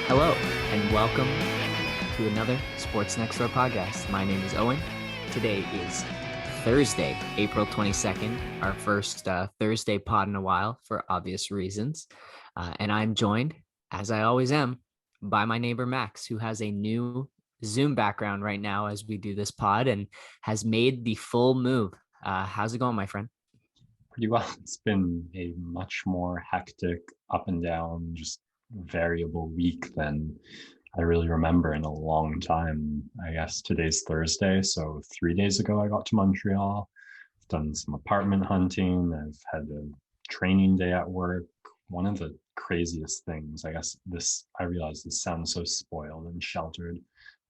Hello, and welcome to another Sports NextDoor podcast. My name is Owen. Today is Thursday, April 22nd, our first Thursday pod in a while for obvious reasons. And I'm joined, as I always am, by my neighbor Max, who has a new Zoom background right now as we do this pod and has made the full move. How's it going, my friend? Pretty well. It's been a much more hectic, up and down, just variable week than I really remember in a long time. I guess today's Thursday, so 3 days ago I got to Montreal. I've done some apartment hunting. I've had a training day at work. One of the craziest things, I realize this sounds so spoiled and sheltered,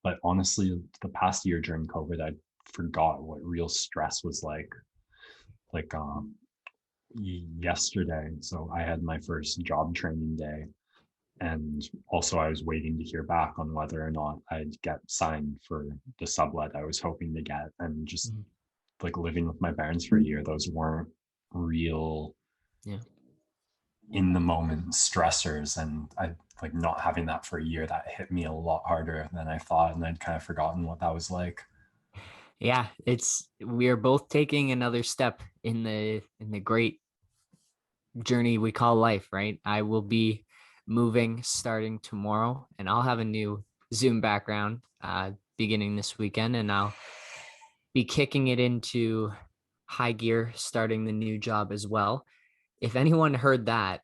but honestly, the past year during COVID, I forgot what real stress was like. Yesterday, so I had my first job training day, and also I was waiting to hear back on whether or not I'd get signed for the sublet I was hoping to get. And just like living with my parents for a year, those weren't real in the moment stressors, and I like not having that for a year. That hit me a lot harder than I thought, and I'd kind of forgotten what that was like. Yeah, we are both taking another step in the great journey we call life, right? I will be moving starting tomorrow, and I'll have a new Zoom background beginning this weekend, and I'll be kicking it into high gear starting the new job as well. If anyone heard that,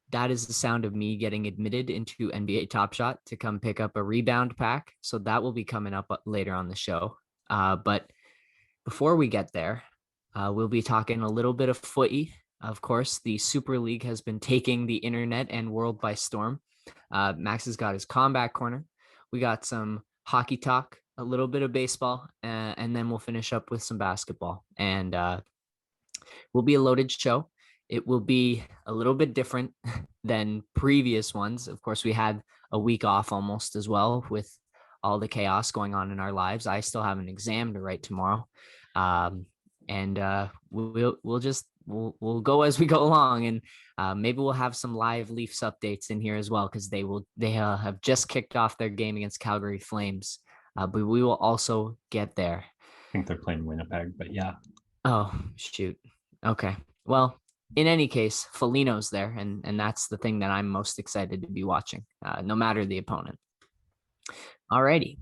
that is the sound of me getting admitted into NBA Top Shot to come pick up a rebound pack. So that will be coming up later on the show. But before we get there, we'll be talking a little bit of footy. Of course, the Super League has been taking the internet and world by storm. Max has got his combat corner. We got some hockey talk, a little bit of baseball, and then we'll finish up with some basketball. And will be a loaded show. It will be a little bit different than previous ones. Of course, we had a week off almost as well with all the chaos going on in our lives. I still have an exam to write tomorrow. And we'll go as we go along, and maybe we'll have some live Leafs updates in here as well, because they have just kicked off their game against Calgary Flames, but we will also get there. I think they're playing Winnipeg, but yeah. Oh shoot. Okay. Well, in any case, Foligno's there, and that's the thing that I'm most excited to be watching, no matter the opponent. Alrighty,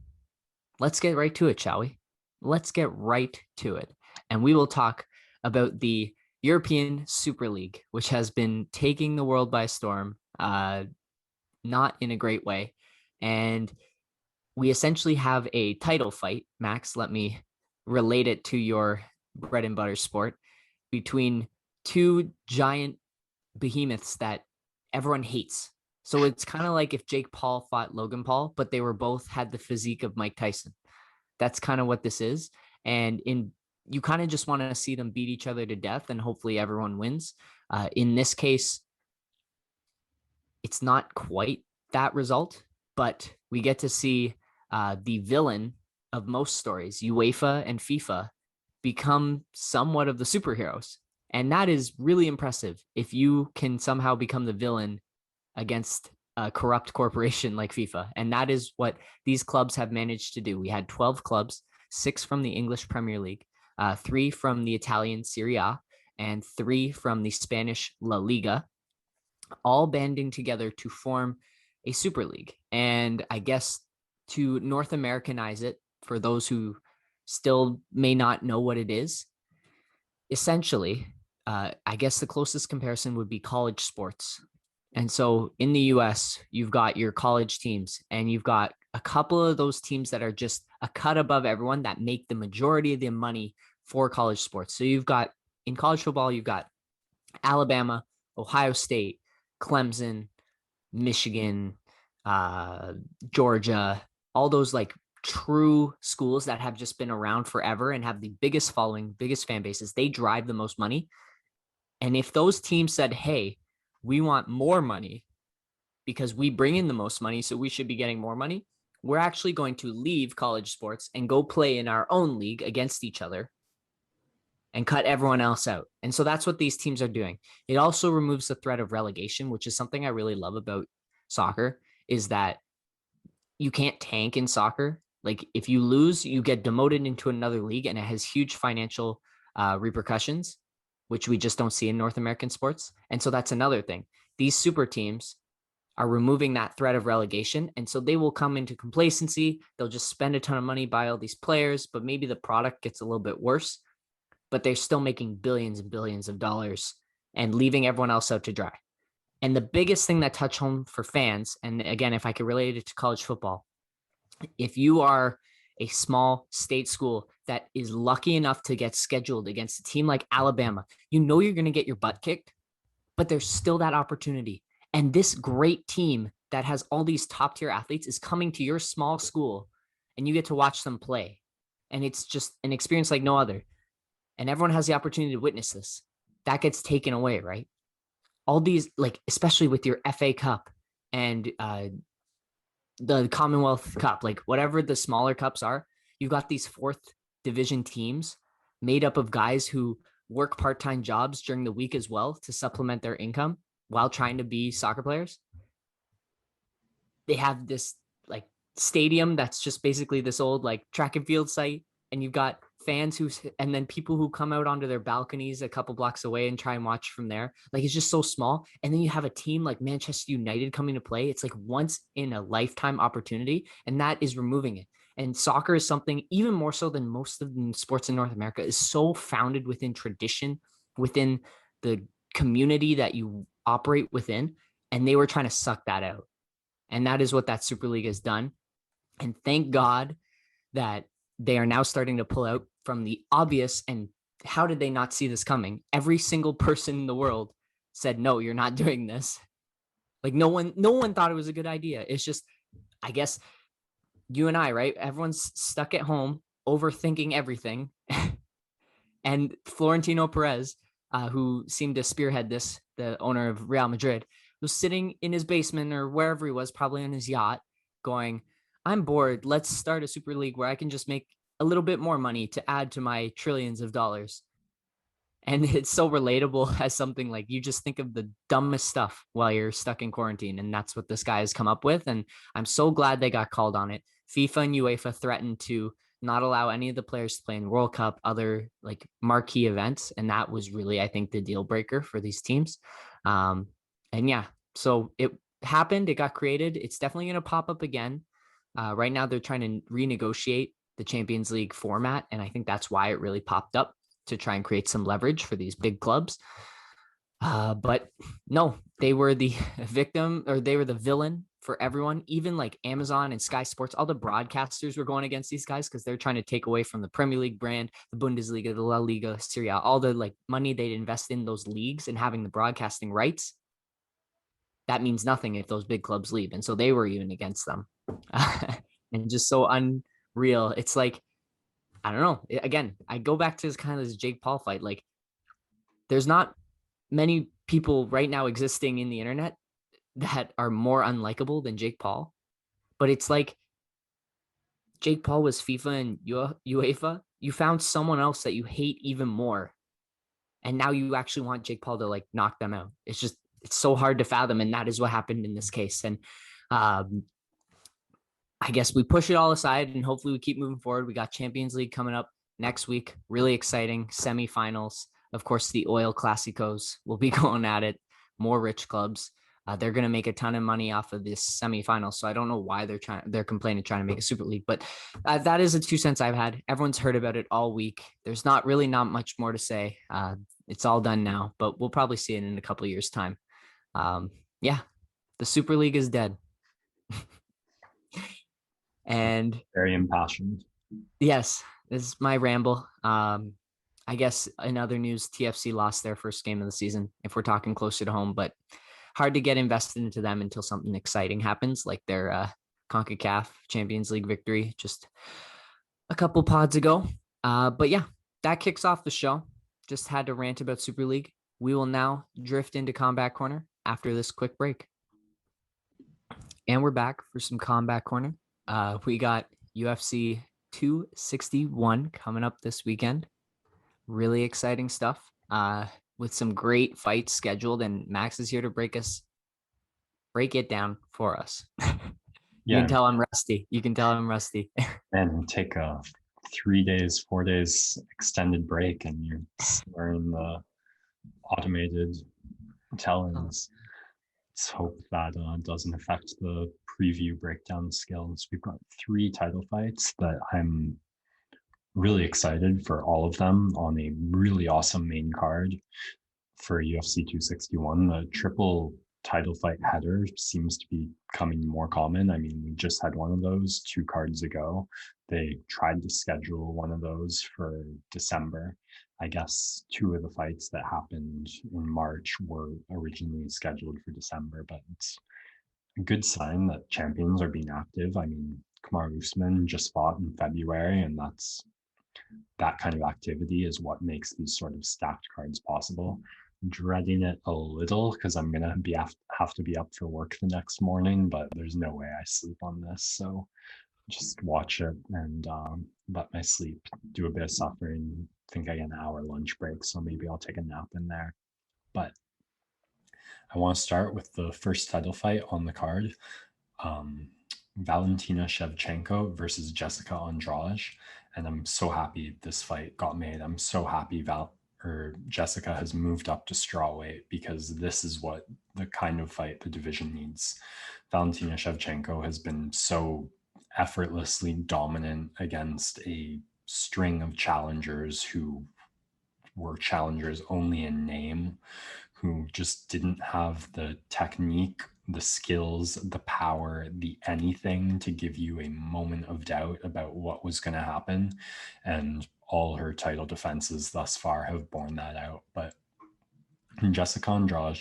let's get right to it, shall we? Let's get right to it. And we will talk about the European Super League, which has been taking the world by storm, not in a great way. And we essentially have a title fight. Max, let me relate it to your bread and butter sport, between two giant behemoths that everyone hates. So it's kind of like if Jake Paul fought Logan Paul, but they were both had the physique of Mike Tyson. That's kind of what this is. And you kind of just want to see them beat each other to death, and hopefully everyone wins. In this case, it's not quite that result, but we get to see the villain of most stories, UEFA and FIFA, become somewhat of the superheroes. And that is really impressive if you can somehow become the villain against a corrupt corporation like FIFA. And that is what these clubs have managed to do. We had 12 clubs, 6 from the English Premier League, 3 from the Italian Serie A, and 3 from the Spanish La Liga, all banding together to form a Super League. And I guess to North Americanize it, for those who still may not know what it is, essentially, I guess the closest comparison would be college sports. And so in the US, you've got your college teams, and you've got a couple of those teams that are just a cut above everyone that make the majority of the money for college sports. So you've got, in college football, you've got Alabama, Ohio State, Clemson, Michigan, Georgia, all those like true schools that have just been around forever and have the biggest following, biggest fan bases. They drive the most money. And if those teams said, hey, we want more money because we bring in the most money, so we should be getting more money, we're actually going to leave college sports and go play in our own league against each other and cut everyone else out. And so that's what these teams are doing. It also removes the threat of relegation, which is something I really love about soccer, is that you can't tank in soccer. Like if you lose, you get demoted into another league, and it has huge financial repercussions, which we just don't see in North American sports. And so that's another thing. These super teams are removing that threat of relegation. And so they will come into complacency. They'll just spend a ton of money, buy all these players, but maybe the product gets a little bit worse, but they're still making billions and billions of dollars and leaving everyone else out to dry. And the biggest thing that touch home for fans, and again, if I could relate it to college football, if you are a small state school that is lucky enough to get scheduled against a team like Alabama, you know you're going to get your butt kicked, but there's still that opportunity. And this great team that has all these top tier athletes is coming to your small school, and you get to watch them play. And it's just an experience like no other. And everyone has the opportunity to witness this. That gets taken away, right? All these, like, especially with your FA Cup and the Commonwealth Cup, like whatever the smaller cups are, you've got these fourth division teams made up of guys who work part-time jobs during the week as well to supplement their income while trying to be soccer players. They have this like stadium that's just basically this old like track and field site, and you've got fans and then people who come out onto their balconies a couple blocks away and try and watch from there. Like it's just so small. And then you have a team like Manchester United coming to play. It's like once in a lifetime opportunity, and that is removing it. And soccer is something even more so than most of the sports in North America is so founded within tradition, within the community that you operate within. And they were trying to suck that out. And that is what that Super League has done. And thank God that they are now starting to pull out from the obvious. And how did they not see this coming? Every single person in the world said, no, you're not doing this. Like no one thought it was a good idea. It's just, I guess you and I, right? Everyone's stuck at home overthinking everything. And Florentino Perez, who seemed to spearhead this, the owner of Real Madrid, was sitting in his basement or wherever he was, probably on his yacht, going, I'm bored. Let's start a super league where I can just make a little bit more money to add to my trillions of dollars. And it's so relatable as something like you just think of the dumbest stuff while you're stuck in quarantine. And that's what this guy has come up with. And I'm so glad they got called on it. FIFA and UEFA threatened to not allow any of the players to play in the World Cup, other like marquee events. And that was really, I think, the deal breaker for these teams. And yeah, so it happened. It got created. It's definitely going to pop up again. Right now, they're trying to renegotiate the Champions League format. And I think that's why it really popped up, to try and create some leverage for these big clubs. But no, they were the victim, or they were the villain for everyone. Even like Amazon and Sky Sports, all the broadcasters were going against these guys because they're trying to take away from the Premier League brand, the Bundesliga, the La Liga, Serie A, all the like money they'd invest in those leagues and having the broadcasting rights. That means nothing if those big clubs leave. And so they were even against them. And just so unreal. It's like, I don't know. Again, I go back to this kind of this Jake Paul fight. Like, there's not many people right now existing in the internet that are more unlikable than Jake Paul. But it's like Jake Paul was FIFA and UEFA. You found someone else that you hate even more, and now you actually want Jake Paul to like knock them out. It's so hard to fathom, and that is what happened in this case. And I guess we push it all aside and hopefully we keep moving forward. We got Champions League coming up next week. Really exciting semifinals. Of course, the Oil Clásicos will be going at it. More rich clubs. They're going to make a ton of money off of this semifinal. So I don't know why they're complaining, trying to make a super league, but that is the 2 cents I've had. Everyone's heard about it all week. There's not much more to say. It's all done now, but we'll probably see it in a couple of years' time. Yeah, the Super League is dead. And very impassioned. Yes, this is my ramble. I guess in other news, TFC lost their first game of the season, if we're talking closer to home, but hard to get invested into them until something exciting happens, like their CONCACAF Champions League victory just a couple pods ago. But yeah, that kicks off the show. Just had to rant about Super League. We will now drift into Combat Corner after this quick break. And we're back for some Combat Corner. We got UFC 261 coming up this weekend. really exciting stuff with some great fights scheduled, and Max is here to break it down for us. You can Yeah, tell I'm rusty. You can tell I'm rusty. and take a 3 days, 4 days extended break, and you're wearing the automated tell-ins. Let's hope that doesn't affect the preview breakdown skills. We've got 3 title fights that I'm really excited for, all of them on a really awesome main card for UFC 261. The triple title fight header seems to be becoming more common. I mean, we just had one of those 2 cards ago. They tried to schedule one of those for December. I guess 2 of the fights that happened in March were originally scheduled for December, but it's a good sign that champions are being active. I mean, Kamaru Usman just fought in February, and that kind of activity is what makes these sort of stacked cards possible. Dreading it a little because I'm gonna have to be up for work the next morning, but there's no way I sleep on this. So just watch it and let my sleep do a bit of suffering. I think I get an hour lunch break, so maybe I'll take a nap in there. But I want to start with the first title fight on the card. Um, Valentina Shevchenko versus Jessica Andrade. And I'm so happy this fight got made. I'm so happy Jessica has moved up to strawweight, because this is what the kind of fight the division needs. Valentina Shevchenko has been so effortlessly dominant against a string of challengers who were challengers only in name, who just didn't have the technique, the skills, the power, the anything to give you a moment of doubt about what was going to happen. And all her title defenses thus far have borne that out. But in Jessica Andrade,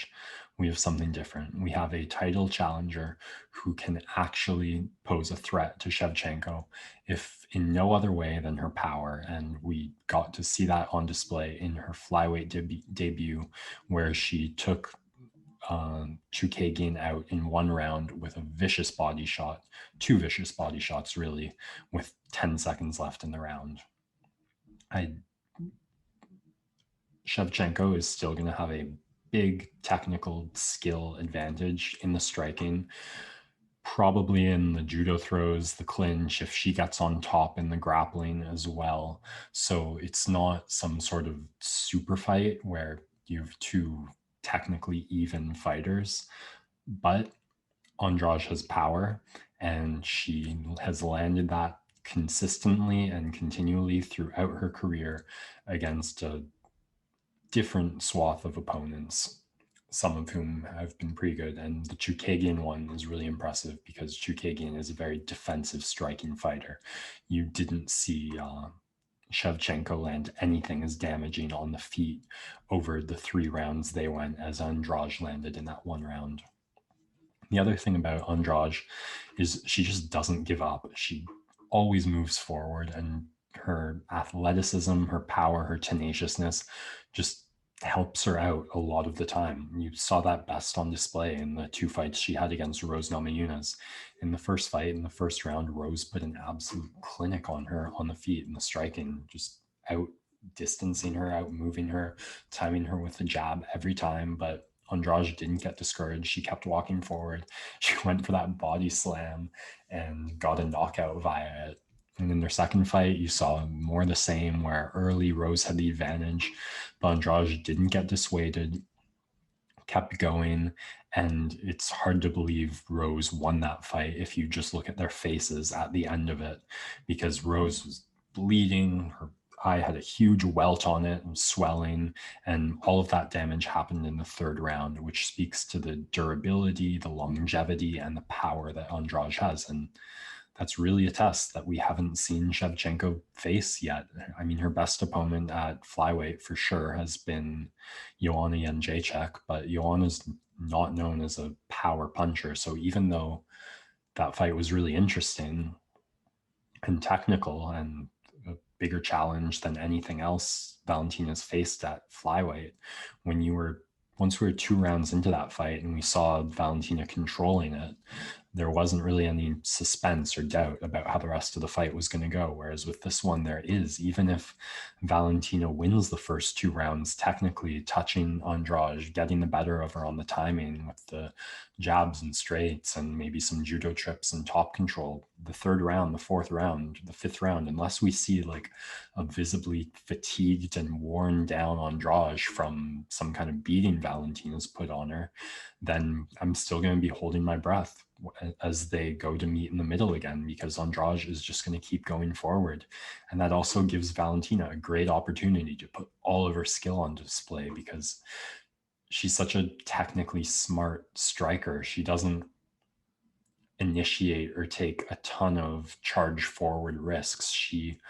we have something different. We have a title challenger who can actually pose a threat to Shevchenko, if in no other way than her power. And we got to see that on display in her flyweight debut, where she took Chukagin out in one round with a vicious body shot, 2 vicious body shots, really, with 10 seconds left in the round. Shevchenko is still going to have a big technical skill advantage in the striking, probably in the judo throws, the clinch, if she gets on top in the grappling as well. So it's not some sort of super fight where you have 2 technically even fighters, but Andrade has power, and she has landed that consistently and continually throughout her career against a different swath of opponents, some of whom have been pretty good. And the Chukagin one is really impressive because Chukagin is a very defensive striking fighter. You didn't see Shevchenko land anything as damaging on the feet over the 3 rounds they went, as Andrade landed in that 1 round. The other thing about Andrade is she just doesn't give up. She always moves forward, and her athleticism, her power, her tenaciousness just helps her out a lot of the time. You saw that best on display in the 2 fights she had against Rose Namajunas. In the first fight, in the first round, Rose put an absolute clinic on her on the feet in the striking, just out distancing her, out moving her, timing her with the jab every time. But Andrade didn't get discouraged. She kept walking forward. She went for that body slam and got a knockout via it. And in their second fight, you saw more the same, where early Rose had the advantage, but Andrade didn't get dissuaded, kept going. And it's hard to believe Rose won that fight if you just look at their faces at the end of it, because Rose was bleeding. Her eye had a huge welt on it and swelling, and all of that damage happened in the 3rd round, which speaks to the durability, the longevity, and the power that Andrade has. And that's really a test that we haven't seen Shevchenko face yet. I mean, her best opponent at flyweight for sure has been Joanna Jędrzejczyk, but Joanna's not known as a power puncher. So even though that fight was really interesting and technical and a bigger challenge than anything else Valentina's faced at flyweight, once we were 2 rounds into that fight and we saw Valentina controlling it, there wasn't really any suspense or doubt about how the rest of the fight was going to go. Whereas with this one, there is. Even if Valentina wins the first 2 rounds, technically touching Andrade, getting the better of her on the timing with the jabs and straights and maybe some judo trips and top control, the 3rd round, the 4th round, the 5th round, unless we see like a visibly fatigued and worn down Andrade from some kind of beating Valentina's put on her, then I'm still going to be holding my breath as they go to meet in the middle again, because Andrade is just going to keep going forward. And that also gives Valentina a great opportunity to put all of her skill on display, because she's such a technically smart striker. She doesn't initiate or take a ton of charge forward risks. She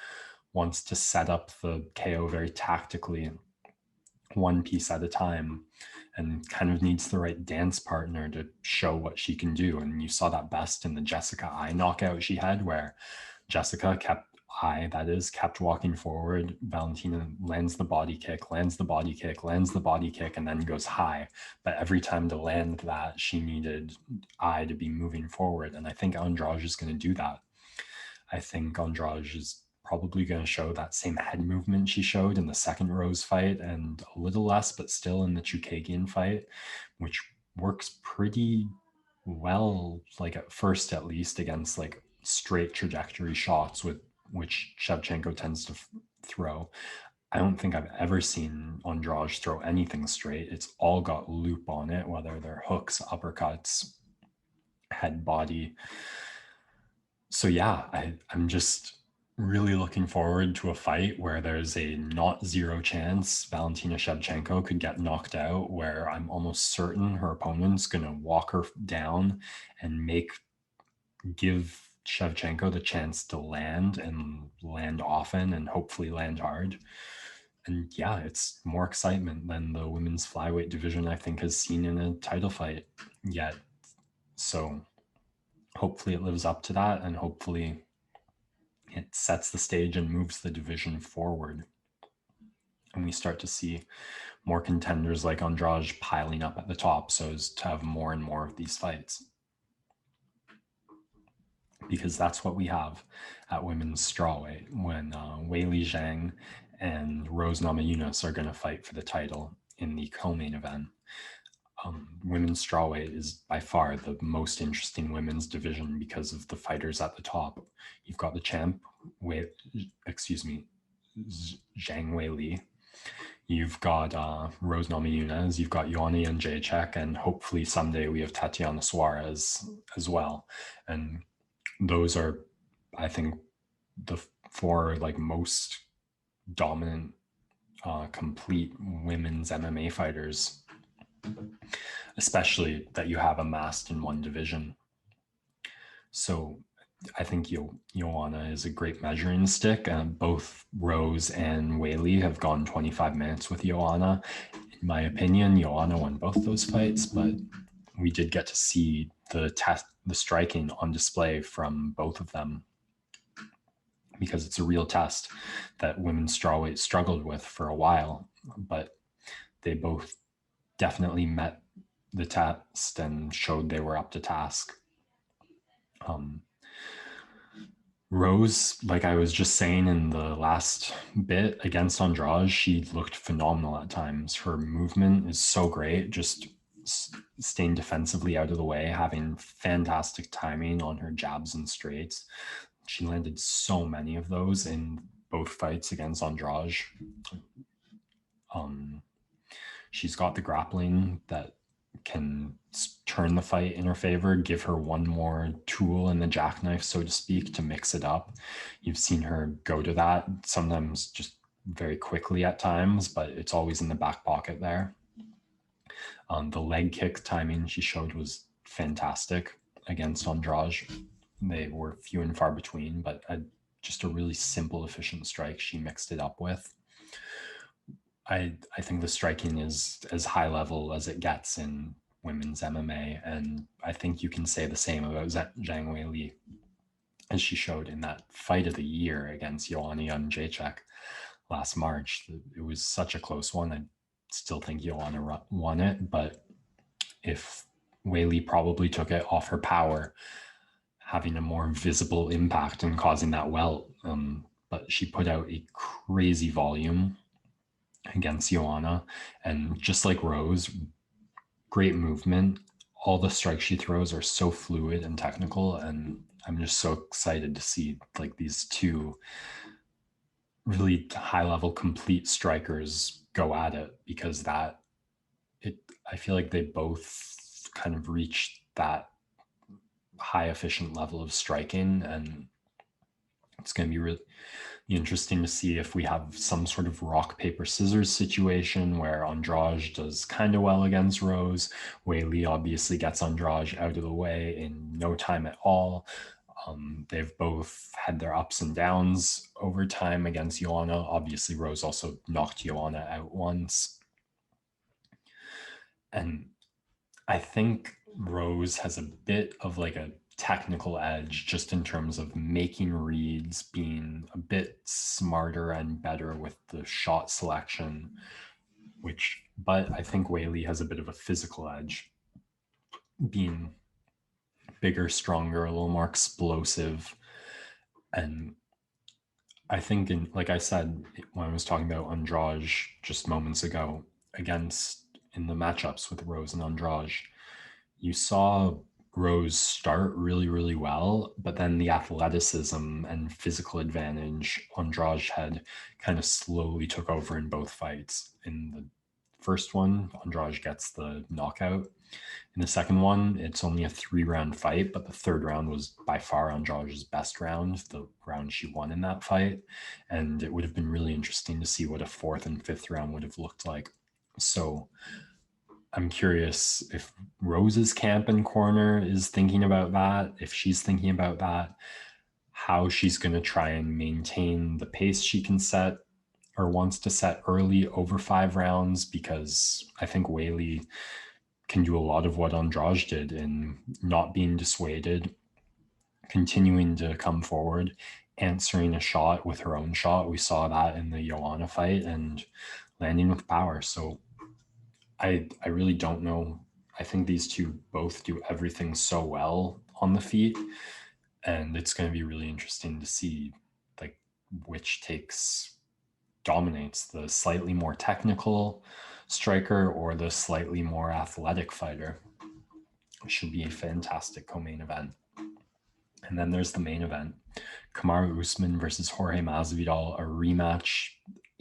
wants to set up the KO very tactically, one piece at a time, and kind of needs the right dance partner to show what she can do. And you saw that best in the Jessica Eye knockout she had, where Jessica kept walking forward. Valentina lands the body kick, lands the body kick, lands the body kick, and then goes high. But every time to land that, she needed Eye to be moving forward. And I think Andrade is going to do that. I think Andrade is probably going to show that same head movement she showed in the second Rose fight, and a little less, but still in the Chukagian fight, which works pretty well, like at first at least, against like straight trajectory shots, with which Shevchenko tends to throw. I don't think I've ever seen Andrade throw anything straight. It's all got loop on it, whether they're hooks, uppercuts, head, body. So yeah, I'm just really looking forward to a fight where there's a not zero chance Valentina Shevchenko could get knocked out, where I'm almost certain her opponent's going to walk her down and give Shevchenko the chance to land, and land often, and hopefully land hard. And yeah, it's more excitement than the women's flyweight division I think has seen in a title fight yet. So hopefully it lives up to that, and hopefully it sets the stage and moves the division forward. And we start to see more contenders like Andrade piling up at the top, so as to have more and more of these fights. Because that's what we have at women's strawweight, when Weili Zhang and Rose Namajunas are going to fight for the title in the co-main event. Women's strawweight is by far the most interesting women's division because of the fighters at the top. You've got the champ, Zhang Weili. You've got Rose Namajunas. You've got Joanna Jędrzejczyk, and hopefully someday we have Tatiana Suarez as well. And those are, I think, the 4 like most dominant, complete women's MMA fighters, especially that you have amassed in one division. So I think Joanna is a great measuring stick. Both Rose and Weili have gone 25 minutes with Joanna. In my opinion, Joanna won both those fights, but we did get to see the striking on display from both of them, because it's a real test that women's strawweight struggled with for a while, but they both definitely met the test and showed they were up to task. Rose, like I was just saying in the last bit against Andrade, she looked phenomenal at times. Her movement is so great, just staying defensively out of the way, having fantastic timing on her jabs and straights. She landed so many of those in both fights against Andrade. She's got the grappling that can turn the fight in her favor, give her one more tool in the jackknife, so to speak, to mix it up. You've seen her go to that, sometimes just very quickly at times, but it's always in the back pocket there. The leg kick timing she showed was fantastic against Andrade. They were few and far between, but just a really simple, efficient strike she mixed it up with. I think the striking is as high level as it gets in women's MMA, and I think you can say the same about Zhang Weili, as she showed in that fight of the year against Joanna Jędrzejczyk last March. It was such a close one. I still think Joanna won it, but if Weili probably took it off her power, having a more visible impact and causing that welt. But she put out a crazy volume against Joanna, and just like Rose, great movement. All the strikes she throws are so fluid and technical, and I'm just so excited to see like these two really high level complete strikers go at it, because I feel like they both kind of reached that high efficient level of striking, and it's going to be really interesting to see if we have some sort of rock paper scissors situation where Andrade does kind of well against Rose. Weili obviously gets Andrade out of the way in no time at all. They've both had their ups and downs over time against Joanna. Obviously, Rose also knocked Joanna out once. And I think Rose has a bit of like a technical edge just in terms of making reads, being a bit smarter and better with the shot selection, but I think Weili has a bit of a physical edge, being bigger, stronger, a little more explosive. And I think, like I said, when I was talking about Andrade just moments ago, in the matchups with Rose and Andrade, you saw Rose start really, really well, but then the athleticism and physical advantage Andrade had kind of slowly took over in both fights. In the first one, Andrade gets the knockout. In the second one, it's only a 3-round fight, but the third round was by far Andrade's best round, the round she won in that fight. And it would have been really interesting to see what a fourth and fifth round would have looked like. So I'm curious if Rose's camp and corner is thinking about that, if she's thinking about that, how she's going to try and maintain the pace she can set or wants to set early over 5 rounds, because I think Weili can do a lot of what Andrade did in not being dissuaded, continuing to come forward, answering a shot with her own shot. We saw that in the Joanna fight, and landing with power. So I really don't know. I think these two both do everything so well on the feet, and it's going to be really interesting to see like which dominates, the slightly more technical striker or the slightly more athletic fighter. It should be a fantastic co-main event. And then there's the main event, Kamaru Usman versus Jorge Masvidal, a rematch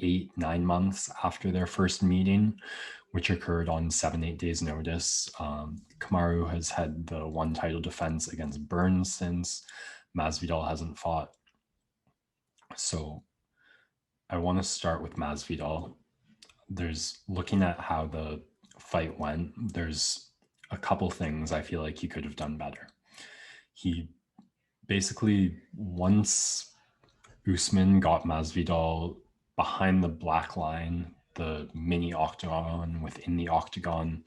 8-9 months after their first meeting, which occurred on 7-8 days notice. Kamaru has had the one title defense against Burns since. Masvidal hasn't fought. So I want to start with Masvidal. Looking at how the fight went, there's a couple things I feel like he could have done better. He basically, once Usman got Masvidal behind the black line, the mini octagon within the octagon,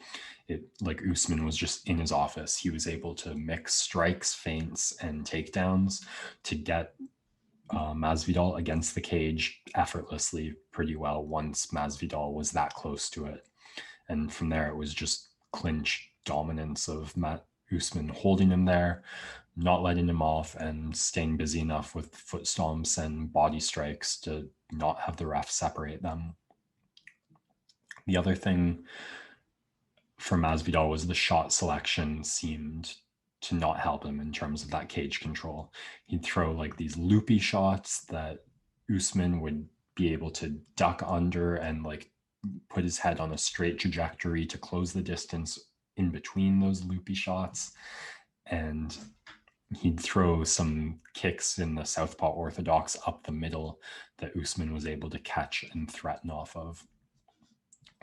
Usman was just in his office. He was able to mix strikes, feints, and takedowns to get Masvidal against the cage effortlessly pretty well once Masvidal was that close to it. And from there, it was just clinch dominance of Usman holding him there, not letting him off, and staying busy enough with foot stomps and body strikes to not have the ref separate them. The other thing for Masvidal was the shot selection seemed to not help him in terms of that cage control. He'd throw like these loopy shots that Usman would be able to duck under and like put his head on a straight trajectory to close the distance in between those loopy shots. And he'd throw some kicks in the southpaw orthodox up the middle that Usman was able to catch and threaten off of.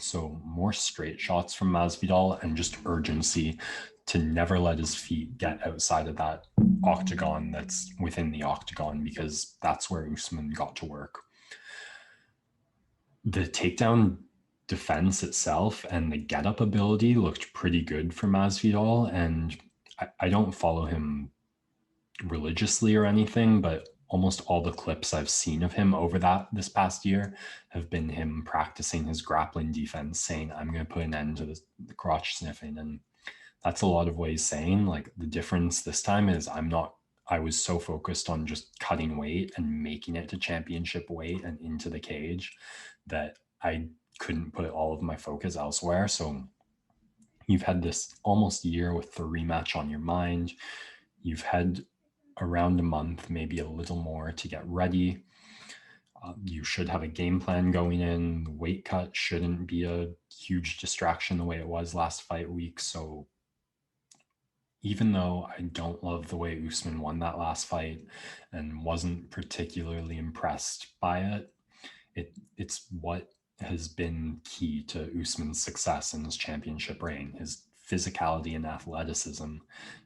So more straight shots from Masvidal and just urgency to never let his feet get outside of that octagon that's within the octagon, because that's where Usman got to work. The takedown defense itself and the get-up ability looked pretty good for Masvidal, and I don't follow him religiously or anything, but almost all the clips I've seen of him over this past year have been him practicing his grappling defense, saying, I'm going to put an end to the crotch sniffing. And that's a lot of what he's saying. Like the difference this time is I was so focused on just cutting weight and making it to championship weight and into the cage that I couldn't put all of my focus elsewhere. So you've had this almost year with the rematch on your mind. You've had around a month, maybe a little more to get ready. You should have a game plan going in. The weight cut shouldn't be a huge distraction the way it was last fight week. So even though I don't love the way Usman won that last fight and wasn't particularly impressed by it's what has been key to Usman's success in his championship reign. His physicality and athleticism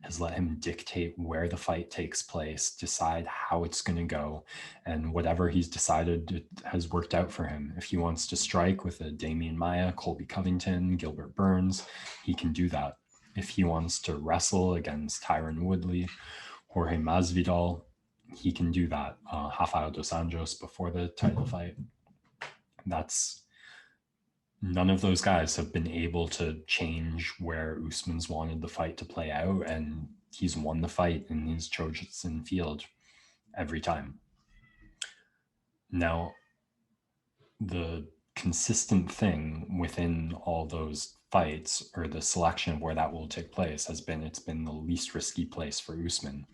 has let him dictate where the fight takes place, decide how it's going to go, and whatever he's decided it has worked out for him. If he wants to strike with a Damian Maia, Colby Covington, Gilbert Burns, he can do that. If he wants to wrestle against Tyron Woodley, Jorge Masvidal, he can do that. Rafael dos Anjos before the title fight. None of those guys have been able to change where Usman's wanted the fight to play out, and he's won the fight in his chosen field every time. Now, the consistent thing within all those fights, or the selection of where that will take place, has been it's been the least risky place for Usman.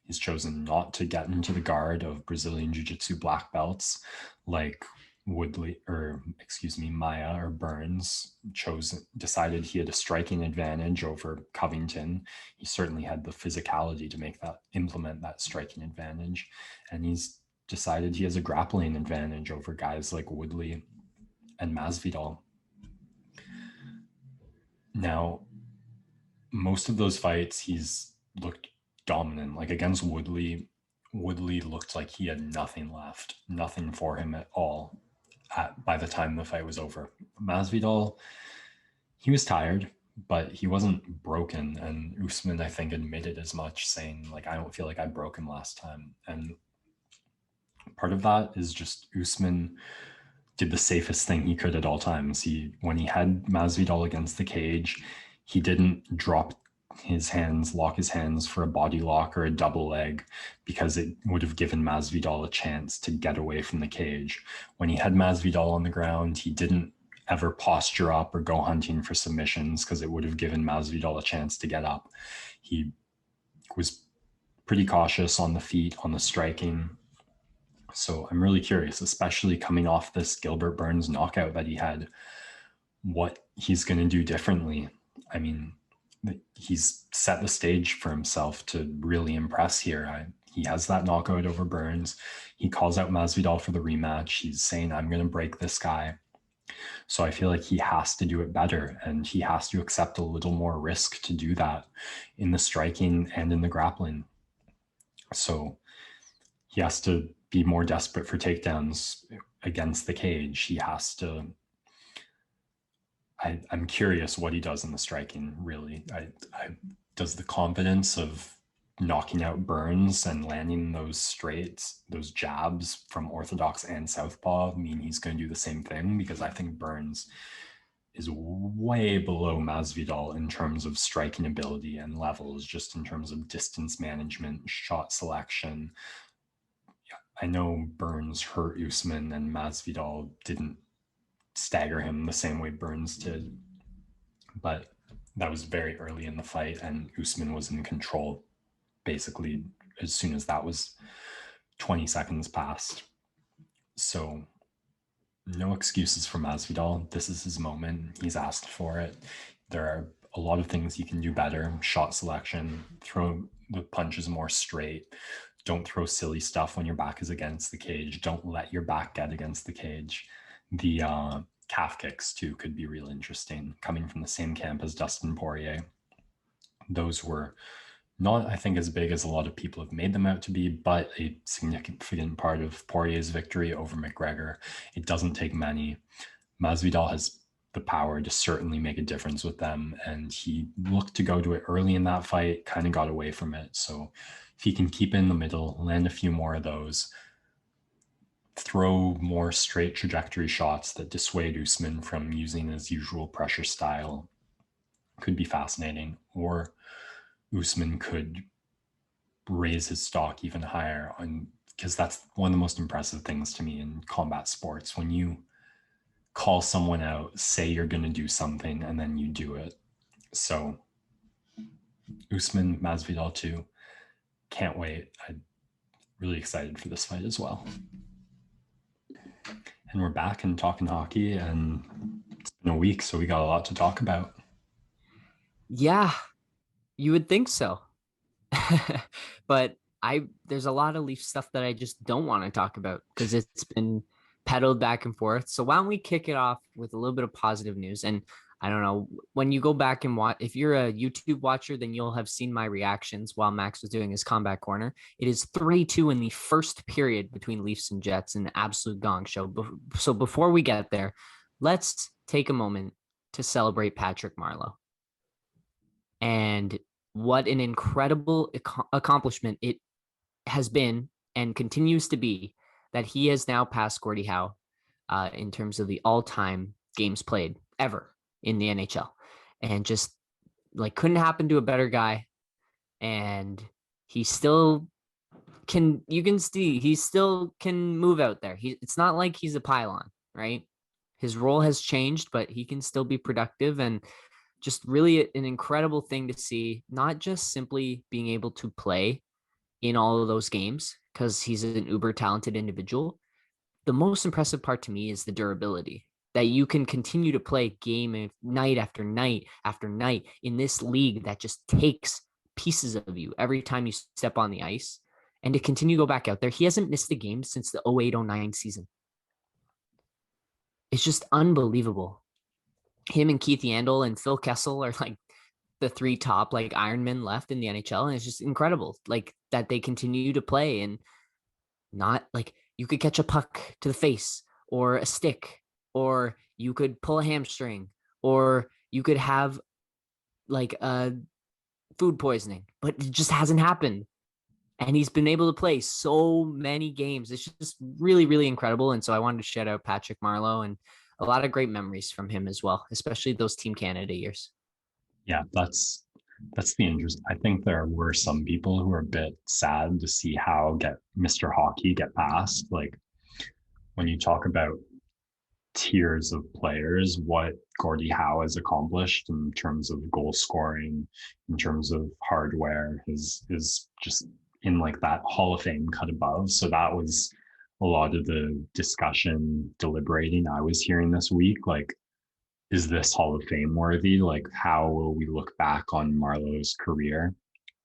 He's chosen not to get into the guard of Brazilian Jiu-Jitsu black belts like Maia or Burns decided he had a striking advantage over Covington. He certainly had the physicality to implement that striking advantage. And he's decided he has a grappling advantage over guys like Woodley and Masvidal. Now, most of those fights, he's looked dominant. Like against Woodley looked like he had nothing left, nothing for him at all by the time the fight was over. Masvidal, he was tired, but he wasn't broken. And Usman, I think, admitted as much, saying, like, I don't feel like I broke him last time. And part of that is just Usman did the safest thing he could at all times. When he had Masvidal against the cage, he didn't lock his hands for a body lock or a double leg, because it would have given Masvidal a chance to get away from the cage. When he had Masvidal on the ground, he didn't ever posture up or go hunting for submissions, because it would have given Masvidal a chance to get up. He was pretty cautious on the feet, on the striking. So I'm really curious, especially coming off this Gilbert Burns knockout that he had, what he's going to do differently. I mean, he's set the stage for himself to really impress here. He has that knockout over Burns. He calls out Masvidal for the rematch. He's saying, I'm going to break this guy. So I feel like he has to do it better, and he has to accept a little more risk to do that in the striking and in the grappling. So he has to be more desperate for takedowns against the cage. He has to... I'm curious what he does in the striking, really. Does the confidence of knocking out Burns and landing those jabs from orthodox and southpaw mean he's going to do the same thing? Because I think Burns is way below Masvidal in terms of striking ability and levels, just in terms of distance management, shot selection. I know Burns hurt Usman, and Masvidal didn't stagger him the same way Burns did, but that was very early in the fight, and Usman was in control basically as soon as that was 20 seconds past. So no excuses for Masvidal. This is his moment. He's asked for it. There are a lot of things he can do better. Shot selection, throw the punches more straight. Don't throw silly stuff when your back is against the cage. Don't let your back get against the cage. The calf kicks, too, could be real interesting. Coming from the same camp as Dustin Poirier. Those were not, I think, as big as a lot of people have made them out to be, but a significant part of Poirier's victory over McGregor. It doesn't take many. Masvidal has the power to certainly make a difference with them, and he looked to go to it early in that fight, kind of got away from it. So if he can keep in the middle, land a few more of those, throw more straight trajectory shots that dissuade Usman from using his usual pressure style, could be fascinating, or Usman could raise his stock even higher on, because that's one of the most impressive things to me in combat sports, when you call someone out, say you're going to do something, and then you do it. So Usman, Masvidal too. Can't wait. I'm really excited for this fight as well. And we're back and talking hockey, and it's been a week, so we got a lot to talk about. Yeah, you would think so. But there's a lot of Leaf stuff that I just don't want to talk about because it's been peddled back and forth. So why don't we kick it off with a little bit of positive news? And I don't know, when you go back and watch, if you're a YouTube watcher, then you'll have seen my reactions while Max was doing his Combat Corner. It is 3-2 in the first period between Leafs and Jets, an absolute gong show. So before we get there, let's take a moment to celebrate Patrick Marleau. And what an incredible accomplishment it has been and continues to be that he has now passed Gordie Howe in terms of the all-time games played ever in the NHL. And just like couldn't happen to a better guy. And he still can, you can see, he still can move out there. It's not like he's a pylon, right? His role has changed, but he can still be productive, and just really an incredible thing to see, not just simply being able to play in all of those games because he's an uber talented individual. The most impressive part to me is the durability, that you can continue to play game night after night after night in this league that just takes pieces of you every time you step on the ice, and to continue to go back out there. He hasn't missed a game since the 08-09 season. It's just unbelievable. Him and Keith Yandel and Phil Kessel are like the three top like Ironmen left in the NHL. And it's just incredible like that they continue to play, and not like you could catch a puck to the face or a stick, or you could pull a hamstring, or you could have like a food poisoning, but it just hasn't happened. And he's been able to play so many games. It's just really, really incredible. And so I wanted to shout out Patrick Marleau, and a lot of great memories from him as well, especially those Team Canada years. Yeah, that's the interest. I think there were some people who were a bit sad to see how get Mr. Hockey get past. Like when you talk about tiers of players, what Gordie Howe has accomplished in terms of goal scoring, in terms of hardware, is just in like that Hall of Fame cut above. So that was a lot of the discussion deliberating I was hearing this week. Like, is this Hall of Fame worthy? Like, how will we look back on Marleau's career?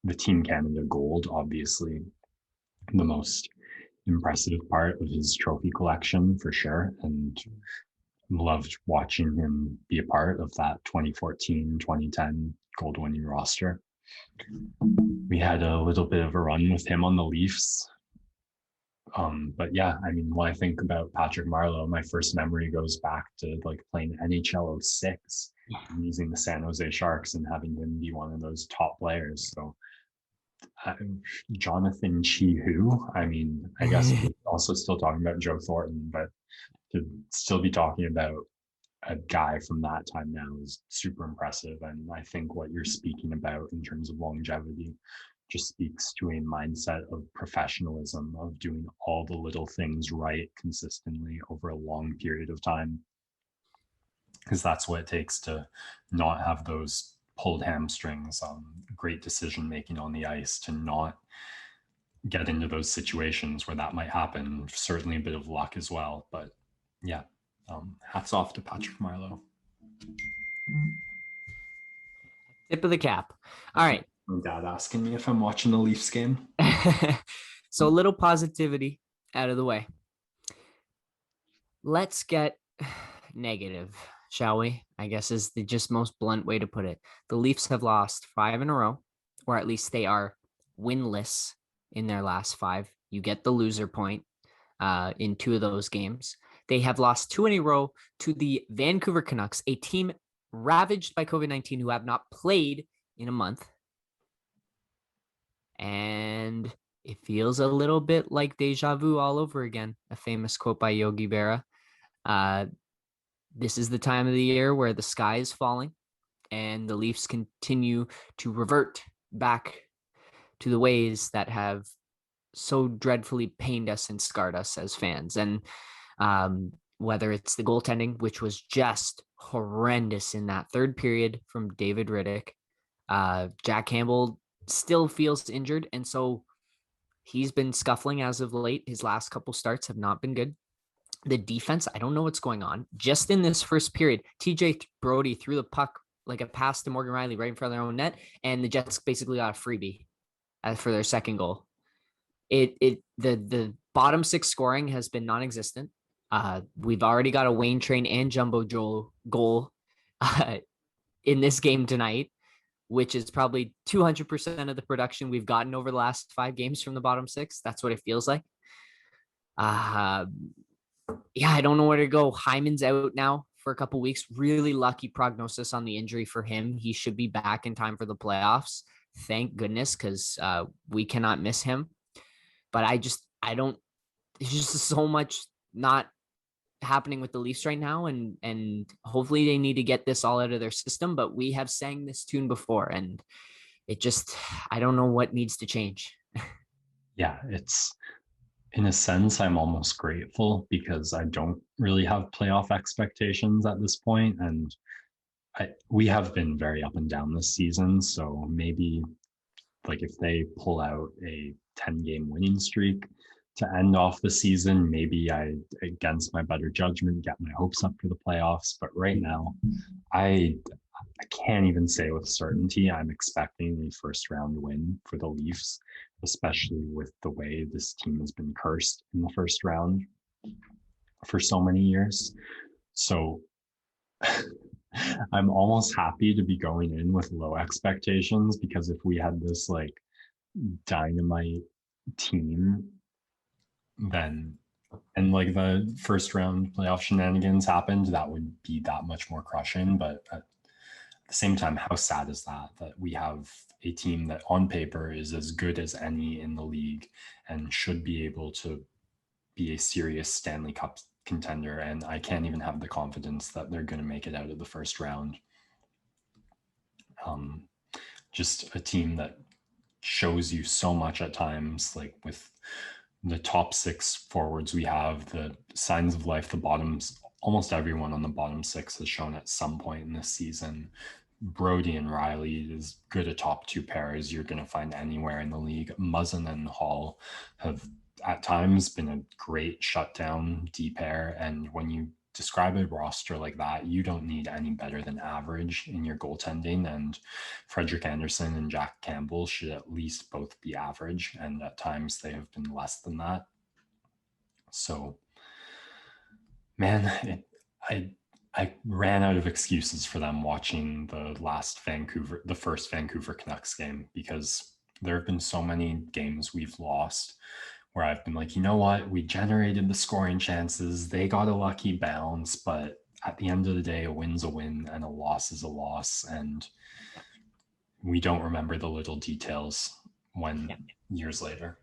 The Team Canada gold, obviously, the most impressive part of his trophy collection for sure. And loved watching him be a part of that 2014-2010 gold winning roster. We had a little bit of a run with him on the Leafs. But yeah, I mean, when I think about Patrick Marleau, my first memory goes back to like playing NHL 06 and using the San Jose Sharks and having him be one of those top players. So Jonathan Chi-Hu, I mean, I guess we're also still talking about Joe Thornton, but to still be talking about a guy from that time now is super impressive. And I think what you're speaking about in terms of longevity just speaks to a mindset of professionalism, of doing all the little things right consistently over a long period of time. Because that's what it takes to not have those pulled hamstrings, great decision making on the ice, to not get into those situations where that might happen. Certainly a bit of luck as well. But yeah, hats off to Patrick Marleau. Tip of the cap. All right. My dad asking me if I'm watching the Leafs game. So a little positivity out of the way. Let's get negative, shall we? I guess is the just most blunt way to put it. The Leafs have lost 5 in a row, or at least they are winless in their last 5. You get the loser point in 2 of those games. They have lost 2 in a row to the Vancouver Canucks, a team ravaged by COVID-19 who have not played in a month. And it feels a little bit like deja vu all over again, a famous quote by Yogi Berra. This is the time of the year where the sky is falling. and the Leafs continue to revert back to the ways that have so dreadfully pained us and scarred us as fans. And whether it's the goaltending, which was just horrendous in that third period from David Riddick, Jack Campbell still feels injured, and so he's been scuffling as of late. His last couple starts have not been good. The defense, I don't know what's going on. Just in this first period, TJ Brody threw the puck like a pass to Morgan Riley right in front of their own net, and the Jets basically got a freebie for their second goal. The bottom six scoring has been non-existent. We've already got a Wayne Train and Jumbo Joel goal in this game tonight, which is probably 200% of the production we've gotten over the last 5 games from the bottom six. That's what it feels like. Yeah, I don't know where to go. Hyman's out now for a couple weeks. Really lucky prognosis on the injury for him. He should be back in time for the playoffs. Thank goodness, because we cannot miss him. But there's just so much not happening with the Leafs right now. And hopefully they need to get this all out of their system. But we have sang this tune before, and I don't know what needs to change. Yeah, it's, in a sense, I'm almost grateful because I don't really have playoff expectations at this point. And we have been very up and down this season. So maybe like if they pull out a 10-game winning streak to end off the season, maybe I, against my better judgment, get my hopes up for the playoffs. But right now, I can't even say with certainty I'm expecting a first round win for the Leafs, especially with the way this team has been cursed in the first round for so many years. So I'm almost happy to be going in with low expectations, because if we had this like dynamite team, then, and like the first round playoff shenanigans happened, that would be that much more crushing. But at the same time, how sad is that we have a team that on paper is as good as any in the league and should be able to be a serious Stanley Cup contender, and I can't even have the confidence that they're going to make it out of the first round. Just a team that shows you so much at times, like with the top 6 forwards we have, the signs of life, the bottoms, almost everyone on the bottom 6 has shown at some point in this season. Brody and Riley is good at top 2 pairs you're going to find anywhere in the league. Muzzin and Hall have at times been a great shutdown D pair, and when you describe a roster like that, you don't need any better than average in your goaltending, and Frederik Andersen and Jack Campbell should at least both be average, and at times they have been less than that. So, man, I ran out of excuses for them watching the first Vancouver Canucks game, because there have been so many games we've lost where I've been like, you know what, we generated the scoring chances, they got a lucky bounce, but at the end of the day, a win's a win and a loss is a loss, and we don't remember the little details years later.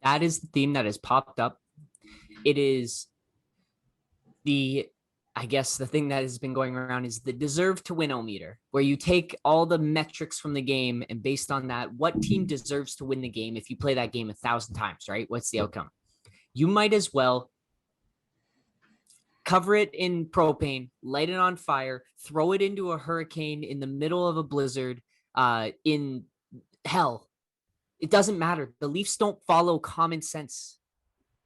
That is the theme that has popped up. It is I guess the thing that has been going around is the deserve to win meter, where you take all the metrics from the game, and based on that, what team deserves to win the game if you play that game 1,000 times, right? What's the outcome? You might as well cover it in propane, light it on fire, throw it into a hurricane in the middle of a blizzard in hell. It doesn't matter. The Leafs don't follow common sense.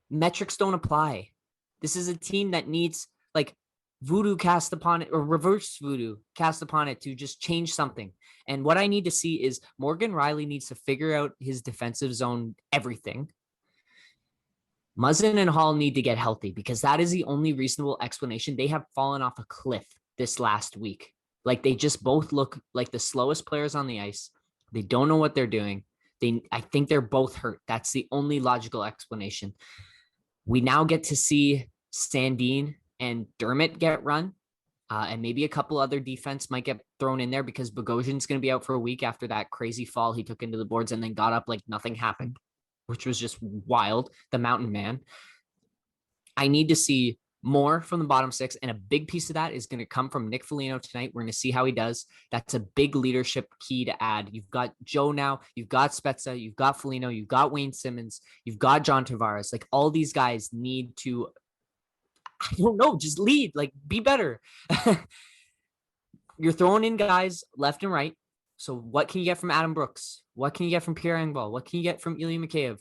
Metrics don't apply. This is a team that needs like voodoo cast upon it, or reverse voodoo cast upon it, to just change something. And what I need to see is Morgan Riley needs to figure out his defensive zone, everything. Muzzin and Hall need to get healthy, because that is the only reasonable explanation. They have fallen off a cliff this last week. Like, they just both look like the slowest players on the ice. They don't know what they're doing. I think they're both hurt. That's the only logical explanation. We now get to see Sandin and Dermott get run, and maybe a couple other defense might get thrown in there, because Bogosian's going to be out for a week after that crazy fall he took into the boards and then got up like nothing happened, which was just wild. The mountain man. I need to see more from the bottom six. And a big piece of that is going to come from Nick Foligno tonight. We're going to see how he does. That's a big leadership key to add. You've got Joe now, you've got Spezza, you've got Foligno, you've got Wayne Simmons, you've got John Tavares. Like all these guys need to, I don't know, just lead, like be better. You're throwing in guys left and right. So what can you get from Adam Brooks? What can you get from Pierre Engvall? What can you get from Ilya Mikheyev?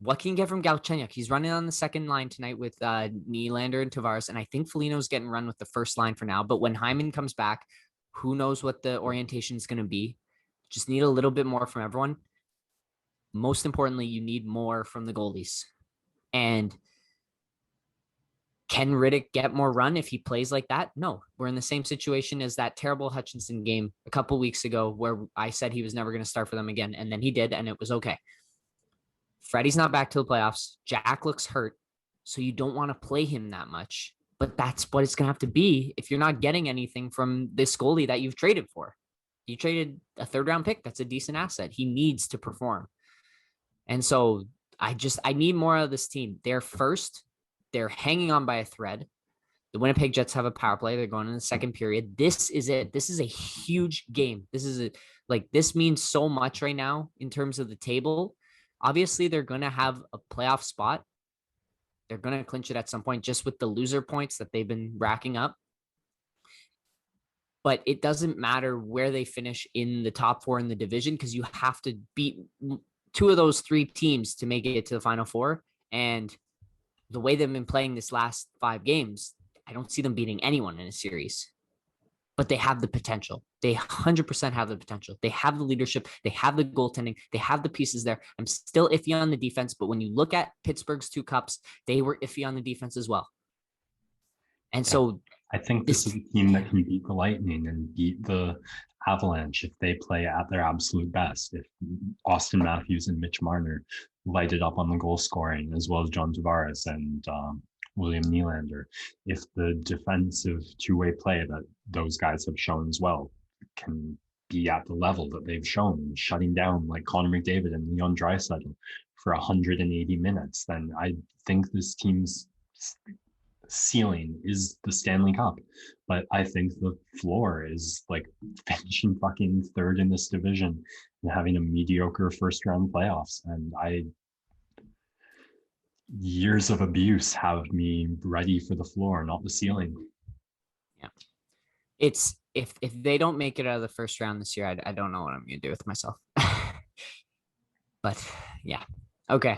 What can you get from Galchenyuk? He's running on the second line tonight with Nylander and Tavares, and I think Foligno's getting run with the first line for now. But when Hyman comes back, who knows what the orientation is going to be? Just need a little bit more from everyone. Most importantly, you need more from the goalies. And can Riddick get more run if he plays like that? No, we're in the same situation as that terrible Hutchinson game a couple weeks ago where I said he was never going to start for them again, and then he did, and it was okay. Freddie's not back to the playoffs. Jack looks hurt, so you don't want to play him that much. But that's what it's going to have to be if you're not getting anything from this goalie that you've traded for. You traded a third-round pick. That's a decent asset. He needs to perform. And so I need more of this team. They're first. They're hanging on by a thread. The Winnipeg Jets have a power play. They're going in the second period. This is it. This is a huge game. This means so much right now in terms of the table. Obviously, they're going to have a playoff spot. They're going to clinch it at some point just with the loser points that they've been racking up. But it doesn't matter where they finish in the top four in the division because you have to beat two of those three teams to make it to the Final Four. And the way they've been playing this last 5 games, I don't see them beating anyone in a series. But they have the potential. They 100% have the potential. They have the leadership. They have the goaltending. They have the pieces there. I'm still iffy on the defense, but when you look at Pittsburgh's 2 cups, they were iffy on the defense as well. And so I think this is a team that can beat the Lightning and beat the Avalanche if they play at their absolute best. If Austin Matthews and Mitch Marner light it up on the goal scoring, as well as John Tavares and William Nylander, if the defensive two-way play that those guys have shown as well can be at the level that they've shown, shutting down like Connor McDavid and Leon Draisaitl for 180 minutes, then I think this team's ceiling is the Stanley Cup. But I think the floor is like finishing fucking third in this division and having a mediocre first round playoffs. And years of abuse have me ready for the floor, not the ceiling. Yeah. It's if they don't make it out of the first round this year, I don't know what I'm going to do with myself. But yeah. Okay.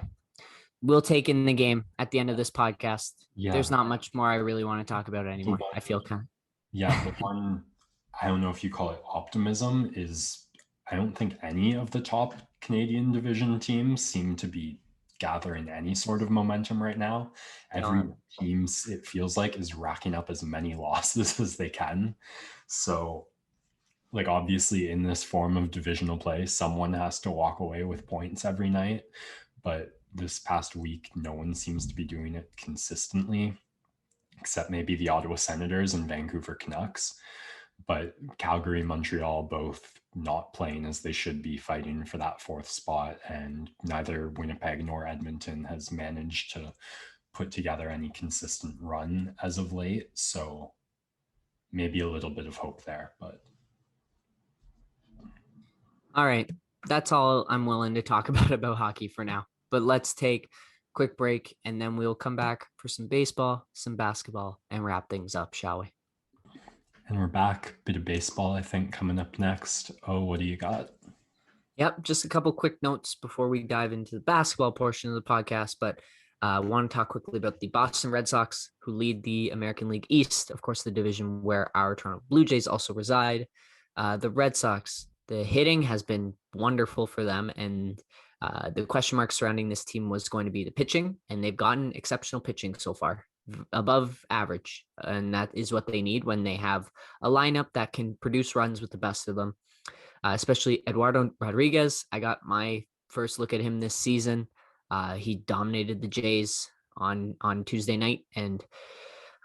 We'll take in the game at the end of this podcast. Yeah. There's not much more I really want to talk about anymore. I feel kind of. Yeah. The one, I don't know if you call it optimism, is I don't think any of the top Canadian division teams seem to be gathering any sort of momentum right now. Every team, it feels like, is racking up as many losses as they can. So, like, obviously in this form of divisional play, someone has to walk away with points every night. But this past week, no one seems to be doing it consistently, except maybe the Ottawa Senators and Vancouver Canucks. But Calgary, Montreal, both not playing as they should be, fighting for that 4th spot. And neither Winnipeg nor Edmonton has managed to put together any consistent run as of late. So maybe a little bit of hope there, but. All right. That's all I'm willing to talk about hockey for now. But let's take a quick break and then we'll come back for some baseball, some basketball, and wrap things up, shall we? And we're back. Bit of baseball, I think, coming up next. Oh, what do you got? Yep, just a couple quick notes before we dive into the basketball portion of the podcast. But I want to talk quickly about the Boston Red Sox, who lead the American League East, of course, the division where our Toronto Blue Jays also reside. The Red Sox, the hitting has been wonderful for them, and the question mark surrounding this team was going to be the pitching, and they've gotten exceptional pitching so far, above average. And that is what they need when they have a lineup that can produce runs with the best of them, especially Eduardo Rodriguez. I got my first look at him this season. He dominated the Jays on Tuesday night. And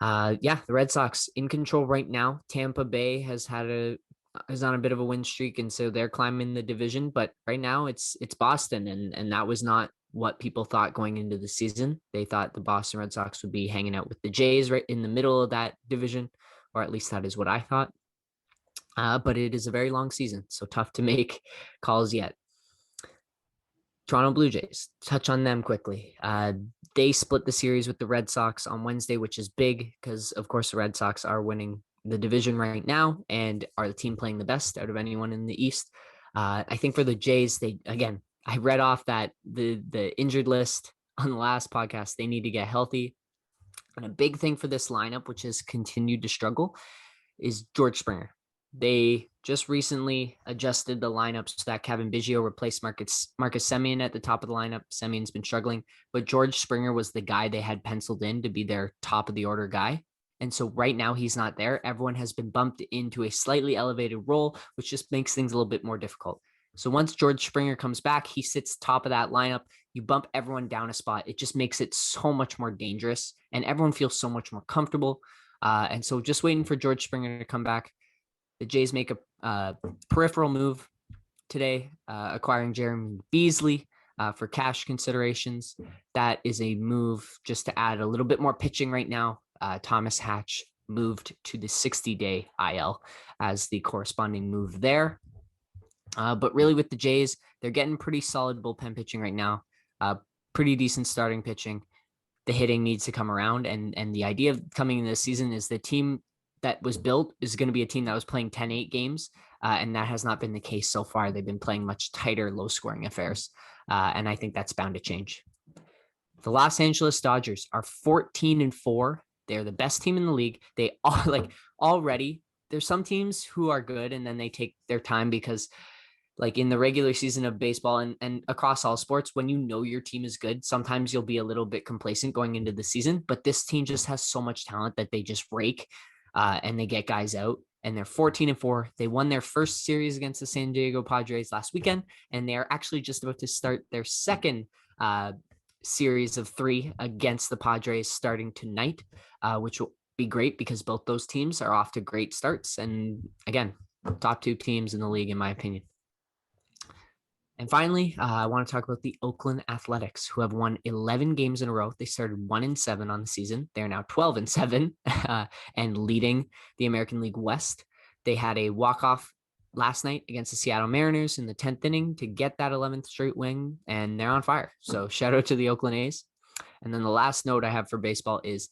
the Red Sox in control right now. Tampa Bay is on a bit of a win streak, and so they're climbing the division. But right now it's Boston, and that was not what people thought going into the season. They thought the Boston Red Sox would be hanging out with the Jays right in the middle of that division, or at least that is what I thought. But it is a very long season, so tough to make calls yet. Toronto Blue Jays, touch on them quickly. They split the series with the Red Sox on Wednesday, which is big because, of course, the Red Sox are winning the division right now and are the team playing the best out of anyone in the East. I think for the Jays, I read off that the injured list on the last podcast. They need to get healthy. And a big thing for this lineup, which has continued to struggle, is George Springer. They just recently adjusted the lineup so that Kevin Biggio replaced Marcus Semien at the top of the lineup. Semien's been struggling, but George Springer was the guy they had penciled in to be their top of the order guy. And so right now he's not there. Everyone has been bumped into a slightly elevated role, which just makes things a little bit more difficult. So once George Springer comes back, he sits top of that lineup. You bump everyone down a spot. It just makes it so much more dangerous and everyone feels so much more comfortable. And so just waiting for George Springer to come back. The Jays make a peripheral move today, acquiring Jeremy Beasley for cash considerations. That is a move just to add a little bit more pitching right now. Thomas Hatch moved to the 60-day IL as the corresponding move there. But really with the Jays, they're getting pretty solid bullpen pitching right now. Pretty decent starting pitching. The hitting needs to come around. And the idea of coming in this season is the team that was built is going to be a team that was playing 10-8 games. And that has not been the case so far. They've been playing much tighter, low-scoring affairs. And I think that's bound to change. The Los Angeles Dodgers are 14-4. They're the best team in the league. They are already, there's some teams who are good and then they take their time because in the regular season of baseball and across all sports, when you know your team is good, sometimes you'll be a little bit complacent going into the season, but this team just has so much talent that they just rake and they get guys out, and they're 14-4. They won their first series against the San Diego Padres last weekend, and they are actually just about to start their second series of 3 against the Padres starting tonight, which will be great because both those teams are off to great starts. And again, top 2 teams in the league, in my opinion. And finally, I want to talk about the Oakland Athletics, who have won 11 games in a row. They started 1-7 on the season. They're now 12-7 and leading the American League West. They had a walk-off last night against the Seattle Mariners in the 10th inning to get that 11th straight win, and they're on fire. So shout out to the Oakland A's. And then the last note I have for baseball is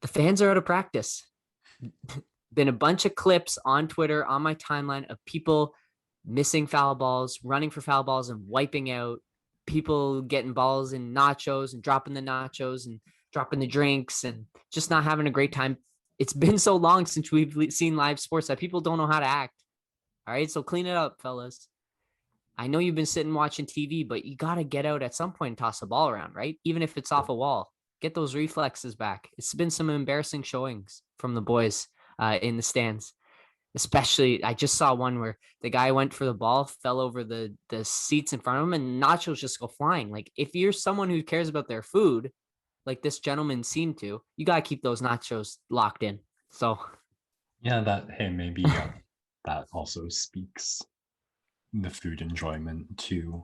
the fans are out of practice. Been a bunch of clips on Twitter, on my timeline of people missing foul balls, running for foul balls and wiping out, people getting balls in nachos and dropping the nachos and dropping the drinks and just not having a great time. It's been so long since we've seen live sports that people don't know how to act. All right, so clean it up, fellas. I know you've been sitting watching TV, but you got to get out at some point and toss the ball around, right? Even if it's off a wall, get those reflexes back. It's been some embarrassing showings from the boys in the stands. Especially, I just saw one where the guy went for the ball, fell over the seats in front of him, and nachos just go flying. If you're someone who cares about their food, like this gentleman seemed to, you got to keep those nachos locked in. So, yeah, maybe that also speaks the food enjoyment to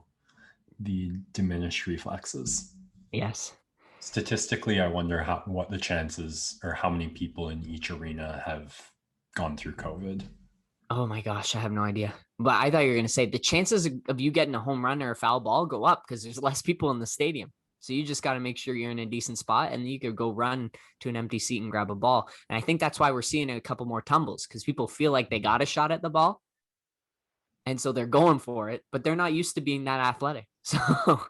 the diminished reflexes. Yes. Statistically, I wonder what the chances or how many people in each arena have gone through COVID. Oh my gosh, I have no idea. But I thought you were going to say the chances of you getting a home run or a foul ball go up because there's less people in the stadium. So you just got to make sure you're in a decent spot and you could go run to an empty seat and grab a ball. And I think that's why we're seeing a couple more tumbles because people feel like they got a shot at the ball. And so they're going for it, but they're not used to being that athletic. So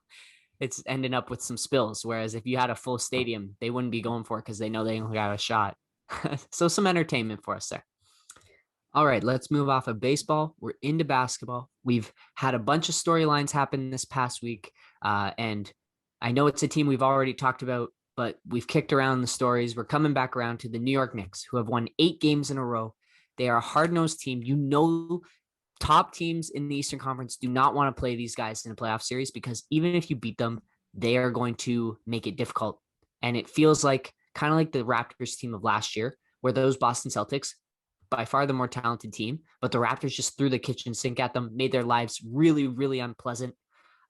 it's ending up with some spills. Whereas if you had a full stadium, they wouldn't be going for it because they know they only got a shot. So some entertainment for us there. All right, let's move off of baseball. We're into basketball. We've had a bunch of storylines happen this past week. And I know it's a team we've already talked about, but we've kicked around the stories. We're coming back around to the New York Knicks, who have won 8 games in a row. They are a hard-nosed team. You know, top teams in the Eastern Conference do not want to play these guys in a playoff series because even if you beat them, they are going to make it difficult. And it feels like kind of like the Raptors team of last year, where those Boston Celtics, by far the more talented team, but the Raptors just threw the kitchen sink at them, made their lives really, really unpleasant.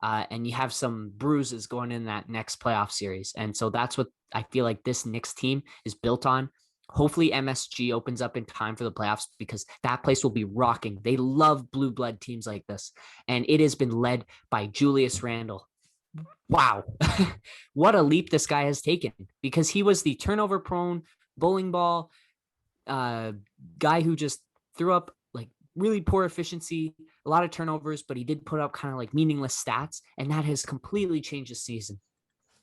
and you have some bruises going in that next playoff series. And so that's what I feel like this Knicks team is built on. Hopefully MSG opens up in time for the playoffs because that place will be rocking. They love blue blood teams like this. And it has been led by Julius Randle. Wow. What a leap this guy has taken, because he was the turnover prone bowling ball guy who just threw up like really poor efficiency, a lot of turnovers, but he did put up kind of like meaningless stats. And that has completely changed the season.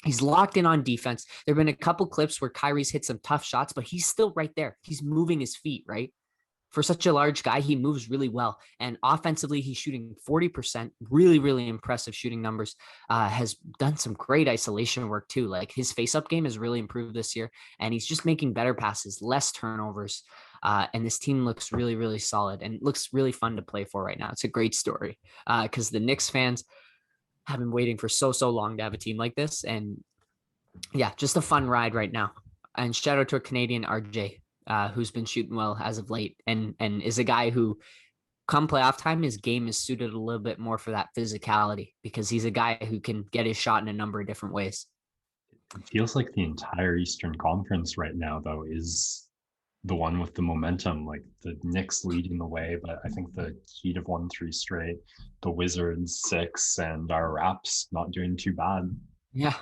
He's locked in on defense. There have been a couple clips where Kyrie's hit some tough shots, but he's still right there. He's moving his feet, right? For such a large guy, he moves really well. And offensively, he's shooting 40%, really, really impressive shooting numbers. Has done some great isolation work too. Like his face-up game has really improved this year, and he's just making better passes, less turnovers. And this team looks really, really solid and looks really fun to play for right now. It's a great story because the Knicks fans have been waiting for so long to have a team like this. And yeah, just a fun ride right now. And shout out to a Canadian RJ, who's been shooting well as of late, and is a guy who, come playoff time, his game is suited a little bit more for that physicality because he's a guy who can get his shot in a number of different ways. It feels like the entire Eastern Conference right now, though, is the one with the momentum, like the Knicks leading the way, but I think the Heat have won 3 straight, the Wizards 6, and our Raps not doing too bad. Yeah.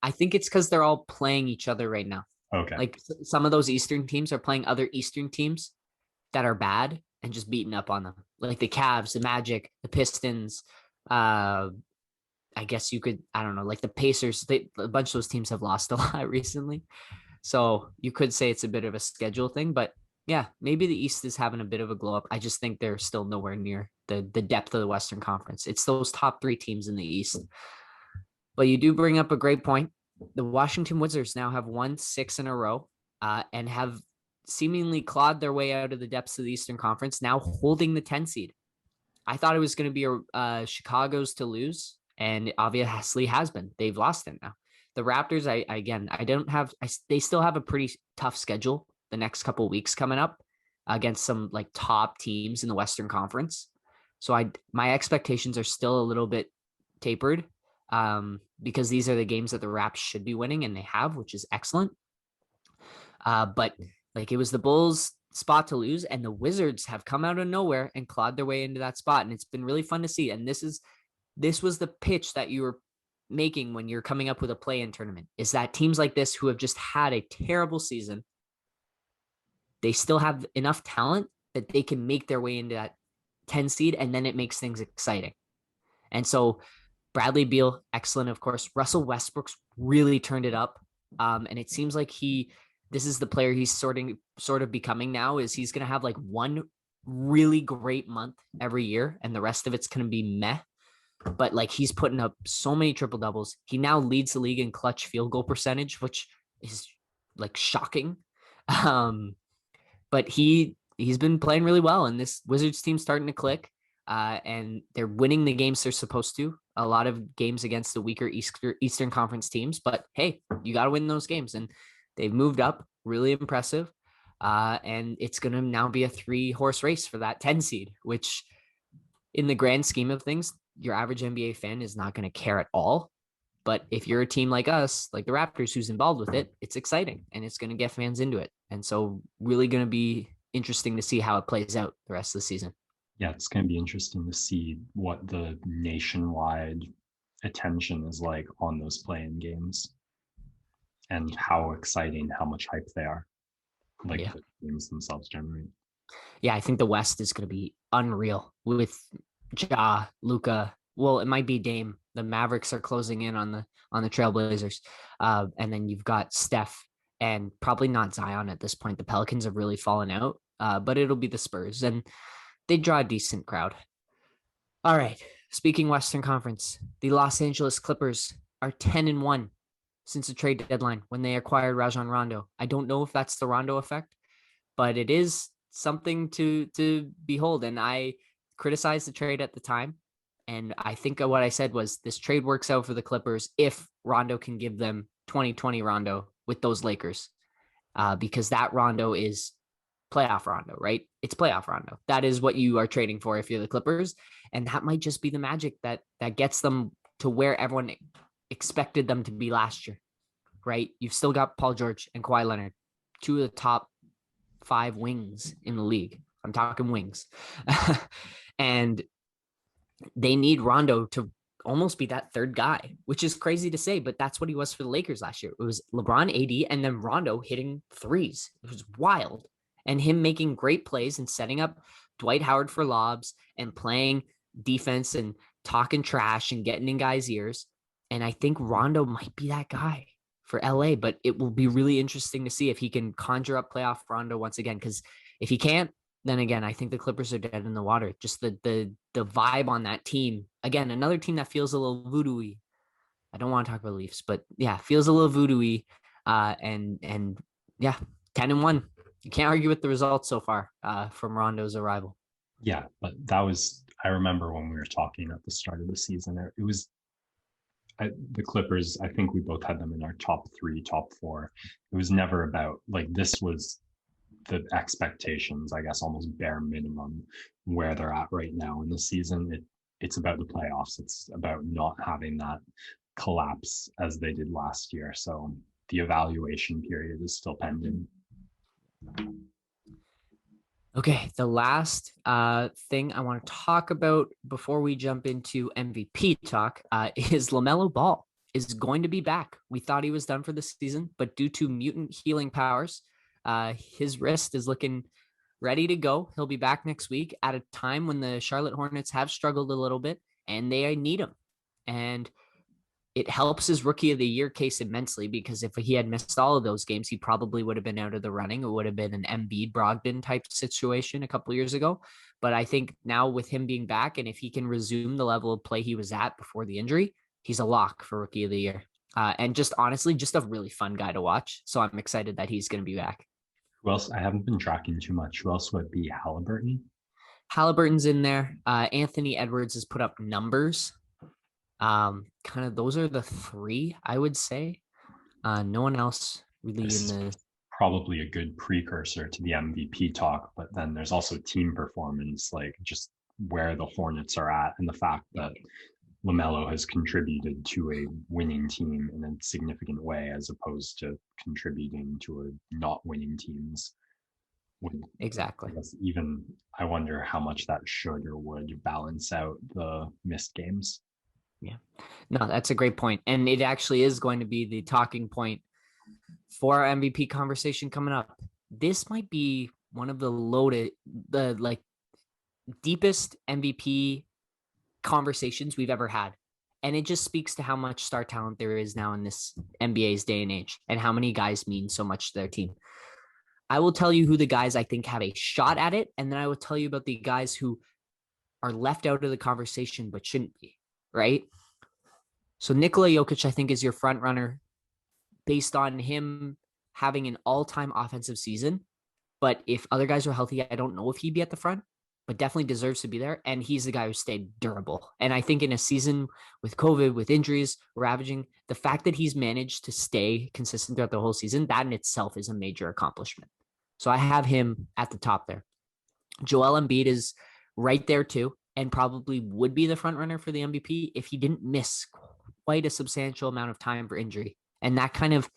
I think it's because they're all playing each other right now. Okay. Like some of those Eastern teams are playing other Eastern teams that are bad and just beating up on them. Like the Cavs, the Magic, the Pistons. I guess you could, I don't know, like the Pacers. A bunch of those teams have lost a lot recently. So you could say it's a bit of a schedule thing, but yeah, maybe the East is having a bit of a glow up. I just think they're still nowhere near the depth of the Western Conference. It's those top 3 teams in the East. But you do bring up a great point. The Washington Wizards now have won 6 in a row and have seemingly clawed their way out of the depths of the Eastern Conference, now holding the 10 seed. I thought it was going to be Chicago's to lose, and obviously has been. They've lost it now. The Raptors, they still have a pretty tough schedule the next couple of weeks coming up against some like top teams in the Western Conference. So my expectations are still a little bit tapered because these are the games that the Raps should be winning, and they have, which is excellent. But like it was the Bulls' spot to lose, and the Wizards have come out of nowhere and clawed their way into that spot, and it's been really fun to see. And this was the pitch that you were making when you're coming up with a play-in tournament, is that teams like this who have just had a terrible season, they still have enough talent that they can make their way into that 10 seed, and then it makes things exciting. And so Bradley Beal, excellent, of course. Russell Westbrook's really turned it up. And it seems like this is the player he's sort of becoming now, is he's going to have like one really great month every year, and the rest of it's going to be meh. But like he's putting up so many triple doubles. He now leads the league in clutch field goal percentage, which is like shocking. But he's been playing really well, and this Wizards team's starting to click. And they're winning the games they're supposed to. A lot of games against the weaker Eastern Conference teams, but hey, you got to win those games, and they've moved up. Really impressive. And it's going to now be a 3-horse race for that 10 seed, which in the grand scheme of things, your average NBA fan is not going to care at all. But if you're a team like us, like the Raptors, who's involved with it, it's exciting and it's going to get fans into it. And so really going to be interesting to see how it plays out the rest of the season. Yeah, it's going to be interesting to see what the nationwide attention is like on those play-in games and how exciting, how much hype they are, like the games themselves generate. Yeah, I think the West is going to be unreal with Ja, Luka. Well, it might be Dame. The Mavericks are closing in on the Trailblazers, and then you've got Steph and probably not Zion at this point. The Pelicans have really fallen out, but it'll be the Spurs, and they draw a decent crowd. All right. Speaking Western Conference, the Los Angeles Clippers are 10-1 since the trade deadline when they acquired Rajon Rondo. I don't know if that's the Rondo effect, but it is something to behold. And I criticized the trade at the time. And I think what I said was this trade works out for the Clippers if Rondo can give them 2020 Rondo with those Lakers, because that Rondo is playoff Rondo, right? It's playoff Rondo. That is what you are trading for if you're the Clippers. And that might just be the magic that gets them to where everyone expected them to be last year, right? You've still got Paul George and Kawhi Leonard, two of the top 5 wings in the league. I'm talking wings. And they need Rondo to almost be that third guy, which is crazy to say, but that's what he was for the Lakers last year. It was LeBron, AD, and then Rondo hitting threes. It was wild. And him making great plays and setting up Dwight Howard for lobs and playing defense and talking trash and getting in guys' ears. And I think Rondo might be that guy for LA, but it will be really interesting to see if he can conjure up playoff Rondo once again. Because if he can't, then again, I think the Clippers are dead in the water. Just the vibe on that team. Again, another team that feels a little voodoo-y. I don't want to talk about Leafs, but yeah, feels a little voodoo-y. And yeah, 10-1. You can't argue with the results so far from Rondo's arrival. Yeah, but that was, I remember when we were talking at the start of the season, it was the Clippers. I think we both had them in our top 3, top 4. It was never about, like, this was the expectations, I guess, almost bare minimum where they're at right now in the season. It's about the playoffs. It's about not having that collapse as they did last year. So the evaluation period is still pending. Okay, the last thing I want to talk about before we jump into MVP talk is Lamelo Ball is going to be back. We thought he was done for the season, but due to mutant healing powers, his wrist is looking ready to go. He'll be back next week at a time when the Charlotte Hornets have struggled a little bit and they need him. And it helps his rookie of the year case immensely because if he had missed all of those games, he probably would have been out of the running. It would have been an Embiid Brogdon type situation a couple of years ago. But I think now with him being back and if he can resume the level of play he was at before the injury, he's a lock for rookie of the year. And just honestly, just a really fun guy to watch. So I'm excited that he's going to be back. Who else? I haven't been tracking too much. Who else would it be? Halliburton? Halliburton's in there. Anthony Edwards has put up numbers. Kind of those are the 3 I would say. No one else really This in the is probably a good precursor to the MVP talk, but then there's also team performance, like just where the Hornets are at and the fact that Lamelo has contributed to a winning team in a significant way as opposed to contributing to a not winning team's win. exactly. Even I wonder how much that should or would balance out the missed games. Yeah, no, that's a great point. And it actually is going to be the talking point for our MVP conversation coming up. This might be one of the deepest MVP conversations we've ever had. And it just speaks to how much star talent there is now in this NBA's day and age and how many guys mean so much to their team. I will tell you who the guys I think have a shot at it. And then I will tell you about the guys who are left out of the conversation but shouldn't be, right? So Nikola Jokic, I think, is your front runner based on him having an all-time offensive season. But if other guys are healthy, I don't know if he'd be at the front, but definitely deserves to be there. And he's the guy who stayed durable. And I think in a season with COVID, with injuries ravaging, the fact that he's managed to stay consistent throughout the whole season, that in itself is a major accomplishment. So I have him at the top there. Joel Embiid is right there too, and probably would be the front runner for the MVP if he didn't miss quite a substantial amount of time for injury. And that kind of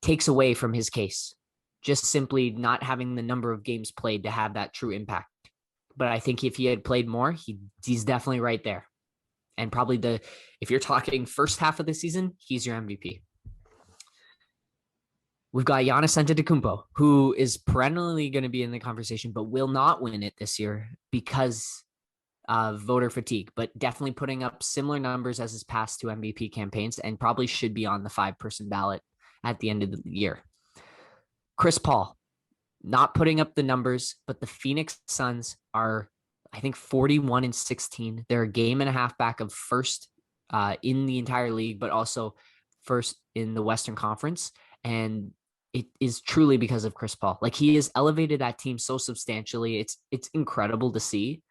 takes away from his case, just simply not having the number of games played to have that true impact. But I think if he had played more, he's definitely right there. And probably if you're talking first half of the season, he's your MVP. We've got Giannis Antetokounmpo, who is perennially going to be in the conversation, but will not win it this year because of voter fatigue, but definitely putting up similar numbers as his past 2 MVP campaigns and probably should be on the 5-person ballot at the end of the year. Chris Paul, not putting up the numbers, but the Phoenix Suns are, I think, 41-16. They're a game and a half back of first in the entire league, but also first in the Western Conference. And it is truly because of Chris Paul. Like, he has elevated that team so substantially. It's incredible to see.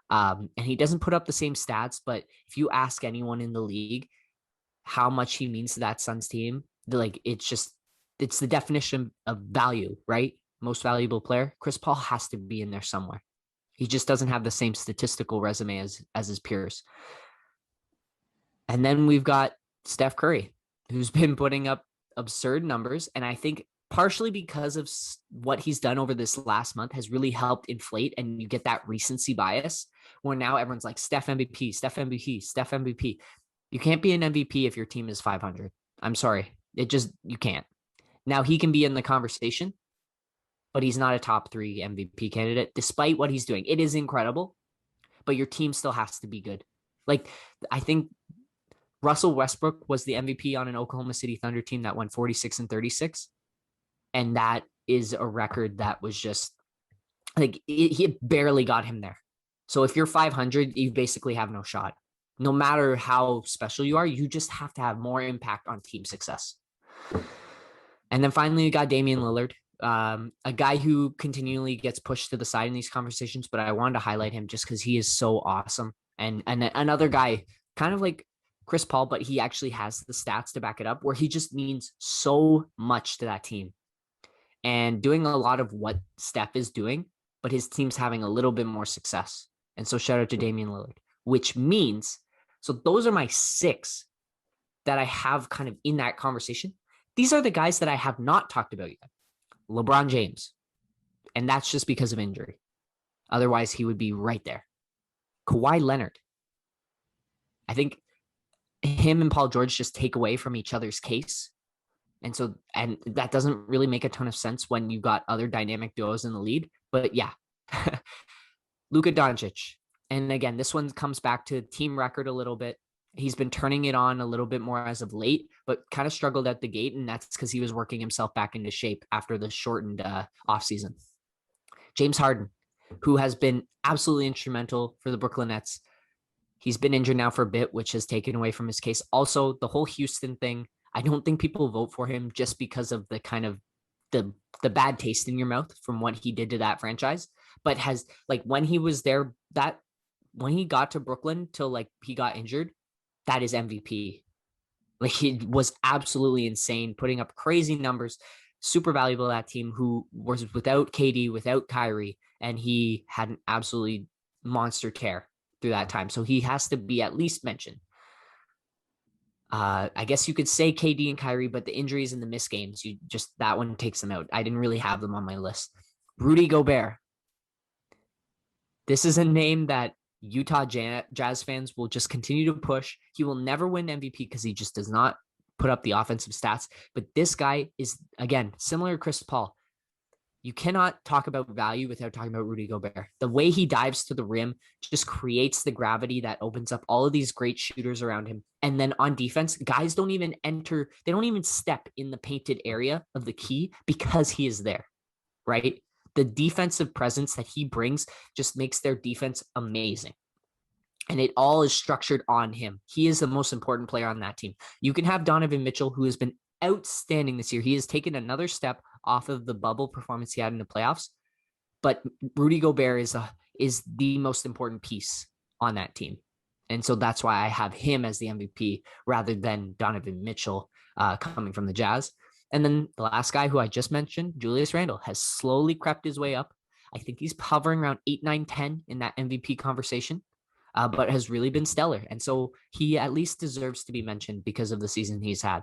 And he doesn't put up the same stats, but if you ask anyone in the league how much he means to that Suns team, like, it's the definition of value, right? most valuable player, Chris Paul has to be in there somewhere. He just doesn't have the same statistical resume as his peers. And then we've got Steph Curry, who's been putting up absurd numbers. And I think partially because of what he's done over this last month has really helped inflate, and you get that recency bias where now everyone's like Steph MVP, Steph MVP, Steph MVP. You can't be an MVP if your team is 500. I'm sorry. You can't. Now he can be in the conversation, but he's not a top 3 MVP candidate, despite what he's doing. It is incredible, but your team still has to be good. Like, I think Russell Westbrook was the MVP on an Oklahoma City Thunder team that went 46-36. And that is a record that was just like, he barely got him there. So if you're 500, you basically have no shot. No matter how special you are, you just have to have more impact on team success. And then finally, you got Damian Lillard, a guy who continually gets pushed to the side in these conversations, but I wanted to highlight him just because he is so awesome. And another guy, kind of like Chris Paul, but he actually has the stats to back it up, where he just means so much to that team and doing a lot of what Steph is doing, but his team's having a little bit more success. And so shout out to Damian Lillard, which means, so those are my 6 that I have kind of in that conversation. These are the guys that I have not talked about yet. LeBron James. And that's just because of injury. Otherwise, he would be right there. Kawhi Leonard. I think him and Paul George just take away from each other's case. And that doesn't really make a ton of sense when you got other dynamic duos in the lead. But yeah, Luka Doncic. And again, this one comes back to team record a little bit. He's been turning it on a little bit more as of late, but kind of struggled at the gate. And that's because he was working himself back into shape after the shortened offseason. James Harden, who has been absolutely instrumental for the Brooklyn Nets. He's been injured now for a bit, which has taken away from his case. Also, the whole Houston thing, I don't think people vote for him just because of the kind of the bad taste in your mouth from what he did to that franchise, but has, like, when he was there, that when he got to Brooklyn till like he got injured, that is MVP. Like, he was absolutely insane, putting up crazy numbers, super valuable to that team who was without KD, without Kyrie, and he had an absolutely monster tear through that time. So he has to be at least mentioned. I guess you could say KD and Kyrie, but the injuries and the missed games, that one takes them out. I didn't really have them on my list. Rudy Gobert. This is a name that Utah Jazz fans will just continue to push. He will never win MVP because he just does not put up the offensive stats. But this guy is, again, similar to Chris Paul. You cannot talk about value without talking about Rudy Gobert. The way he dives to the rim just creates the gravity that opens up all of these great shooters around him. And then on defense, guys don't even enter, they don't even step in the painted area of the key because he is there, right? The defensive presence that he brings just makes their defense amazing. And it all is structured on him. He is the most important player on that team. You can have Donovan Mitchell, who has been outstanding this year. He has taken another step off of the bubble performance he had in the playoffs. But Rudy Gobert is the most important piece on that team. And so that's why I have him as the MVP rather than Donovan Mitchell coming from the Jazz. And then the last guy who I just mentioned, Julius Randle, has slowly crept his way up. I think he's hovering around 8, 9, 10 in that MVP conversation, but has really been stellar. And so he at least deserves to be mentioned because of the season he's had.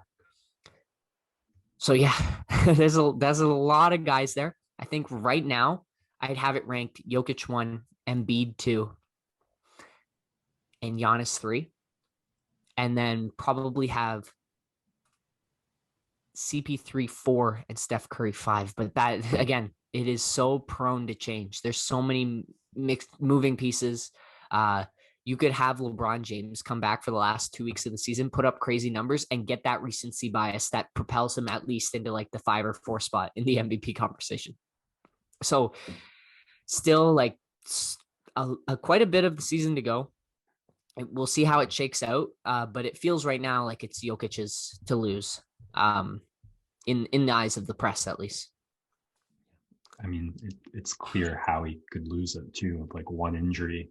So yeah, there's a lot of guys there. I think right now I'd have it ranked Jokic 1, Embiid 2, and Giannis 3. And then probably have CP3 4 and Steph Curry 5. But that, again, it is so prone to change. There's so many mixed moving pieces. You could have LeBron James come back for the last 2 weeks of the season, put up crazy numbers, and get that recency bias that propels him at least into like the 5 or 4 spot in the MVP conversation. So still like quite a bit of the season to go. We'll see how it shakes out. But it feels right now like it's Jokic's to lose in the eyes of the press, at least. I mean, it's clear how he could lose it too, with like one injury,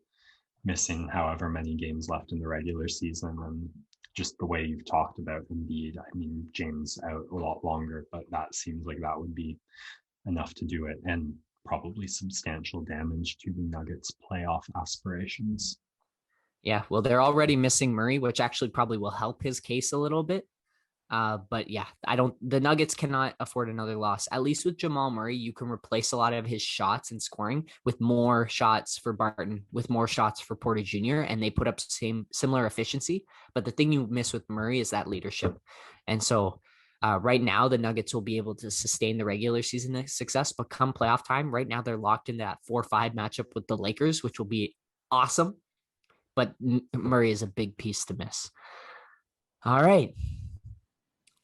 missing however many games left in the regular season, and just the way you've talked about Embiid. I mean, James out a lot longer, but that seems like that would be enough to do it, and probably substantial damage to the Nuggets' playoff aspirations. Yeah, well, they're already missing Murray, which actually probably will help his case a little bit. But yeah, the Nuggets cannot afford another loss. At least with Jamal Murray, you can replace a lot of his shots and scoring with more shots for Barton, with more shots for Porter Jr., and they put up similar efficiency. But the thing you miss with Murray is that leadership. And so right now, the Nuggets will be able to sustain the regular season success, but come playoff time, right now they're locked in that 4-5 matchup with the Lakers, which will be awesome. But Murray is a big piece to miss. All right.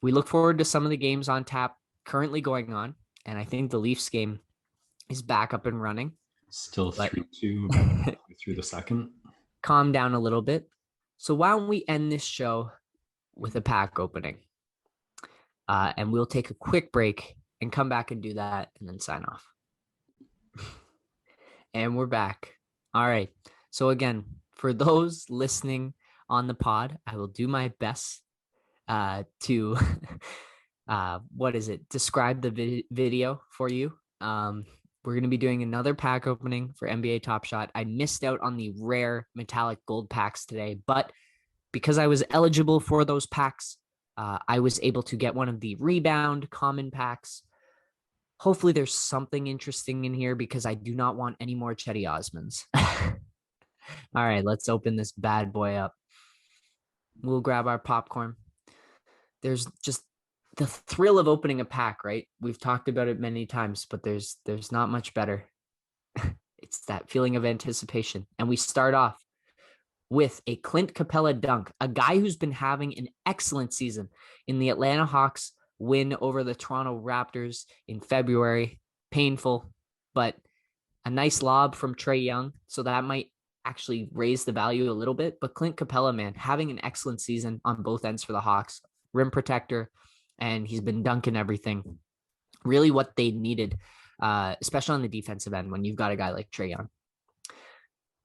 We look forward to some of the games on tap currently going on. And I think the Leafs game is back up and running. Still 3-2 through the second. Calm down a little bit. So why don't we end this show with a pack opening? And we'll take a quick break and come back and do that and then sign off. And we're back. All right. So again, for those listening on the pod, I will do my best to describe the video for you. We're going to be doing another pack opening for NBA Top Shot. I missed out on the rare metallic gold packs today, but because I was eligible for those packs, I was able to get one of the rebound common packs. Hopefully there's something interesting in here because I do not want any more Chetty Osmonds. All right, let's open this bad boy up. We'll grab our popcorn. There's just the thrill of opening a pack, right? We've talked about it many times, but there's not much better. It's that feeling of anticipation. And we start off with a Clint Capella dunk, a guy who's been having an excellent season in the Atlanta Hawks win over the Toronto Raptors in February. Painful, but a nice lob from Trae Young. So that might actually raise the value a little bit. But Clint Capella, man, having an excellent season on both ends for the Hawks. Rim protector, and he's been dunking everything. Really what they needed, especially on the defensive end when you've got a guy like Trae Young.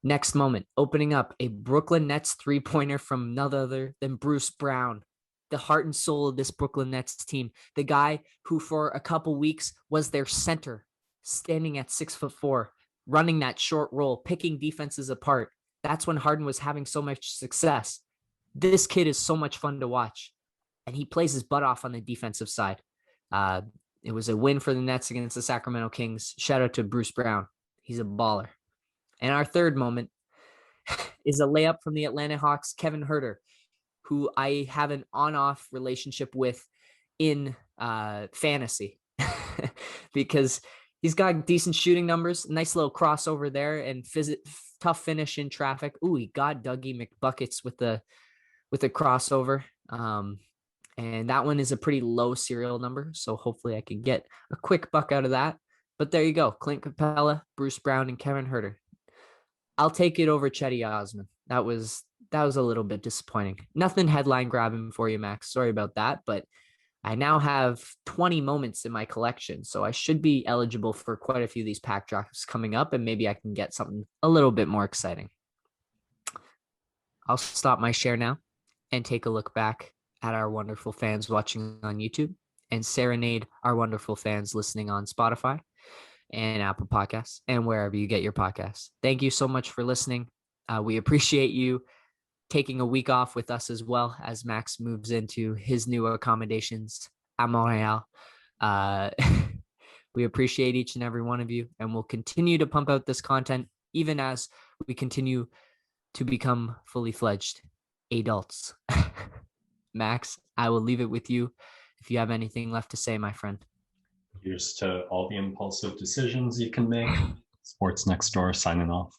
Next moment, opening up a Brooklyn Nets three-pointer from none other than Bruce Brown, the heart and soul of this Brooklyn Nets team. The guy who for a couple weeks was their center, standing at 6'4", running that short roll, picking defenses apart. That's when Harden was having so much success. This kid is so much fun to watch, and he plays his butt off on the defensive side. It was a win for the Nets against the Sacramento Kings. Shout out to Bruce Brown. He's a baller. And our third moment is a layup from the Atlanta Hawks, Kevin Huerter, who I have an on-off relationship with in fantasy because he's got decent shooting numbers, nice little crossover there, and tough finish in traffic. Ooh, he got Dougie McBuckets with the crossover. And that one is a pretty low serial number, so hopefully I can get a quick buck out of that. But there you go, Clint Capella, Bruce Brown, and Kevin Huerter. I'll take it over Chetty Osman. That was a little bit disappointing. Nothing headline grabbing for you, Max. Sorry about that, but I now have 20 moments in my collection, so I should be eligible for quite a few of these pack drops coming up, and maybe I can get something a little bit more exciting. I'll stop my share now and take a look back at our wonderful fans watching on YouTube and serenade our wonderful fans listening on Spotify and Apple Podcasts and wherever you get your podcasts. Thank you so much for listening. We appreciate you taking a week off with us as well as Max moves into his new accommodations at Montreal. We appreciate each and every one of you, and we'll continue to pump out this content even as we continue to become fully fledged adults. Max, I will leave it with you if you have anything left to say, my friend. Here's to all the impulsive decisions you can make. Sports Next Door signing off.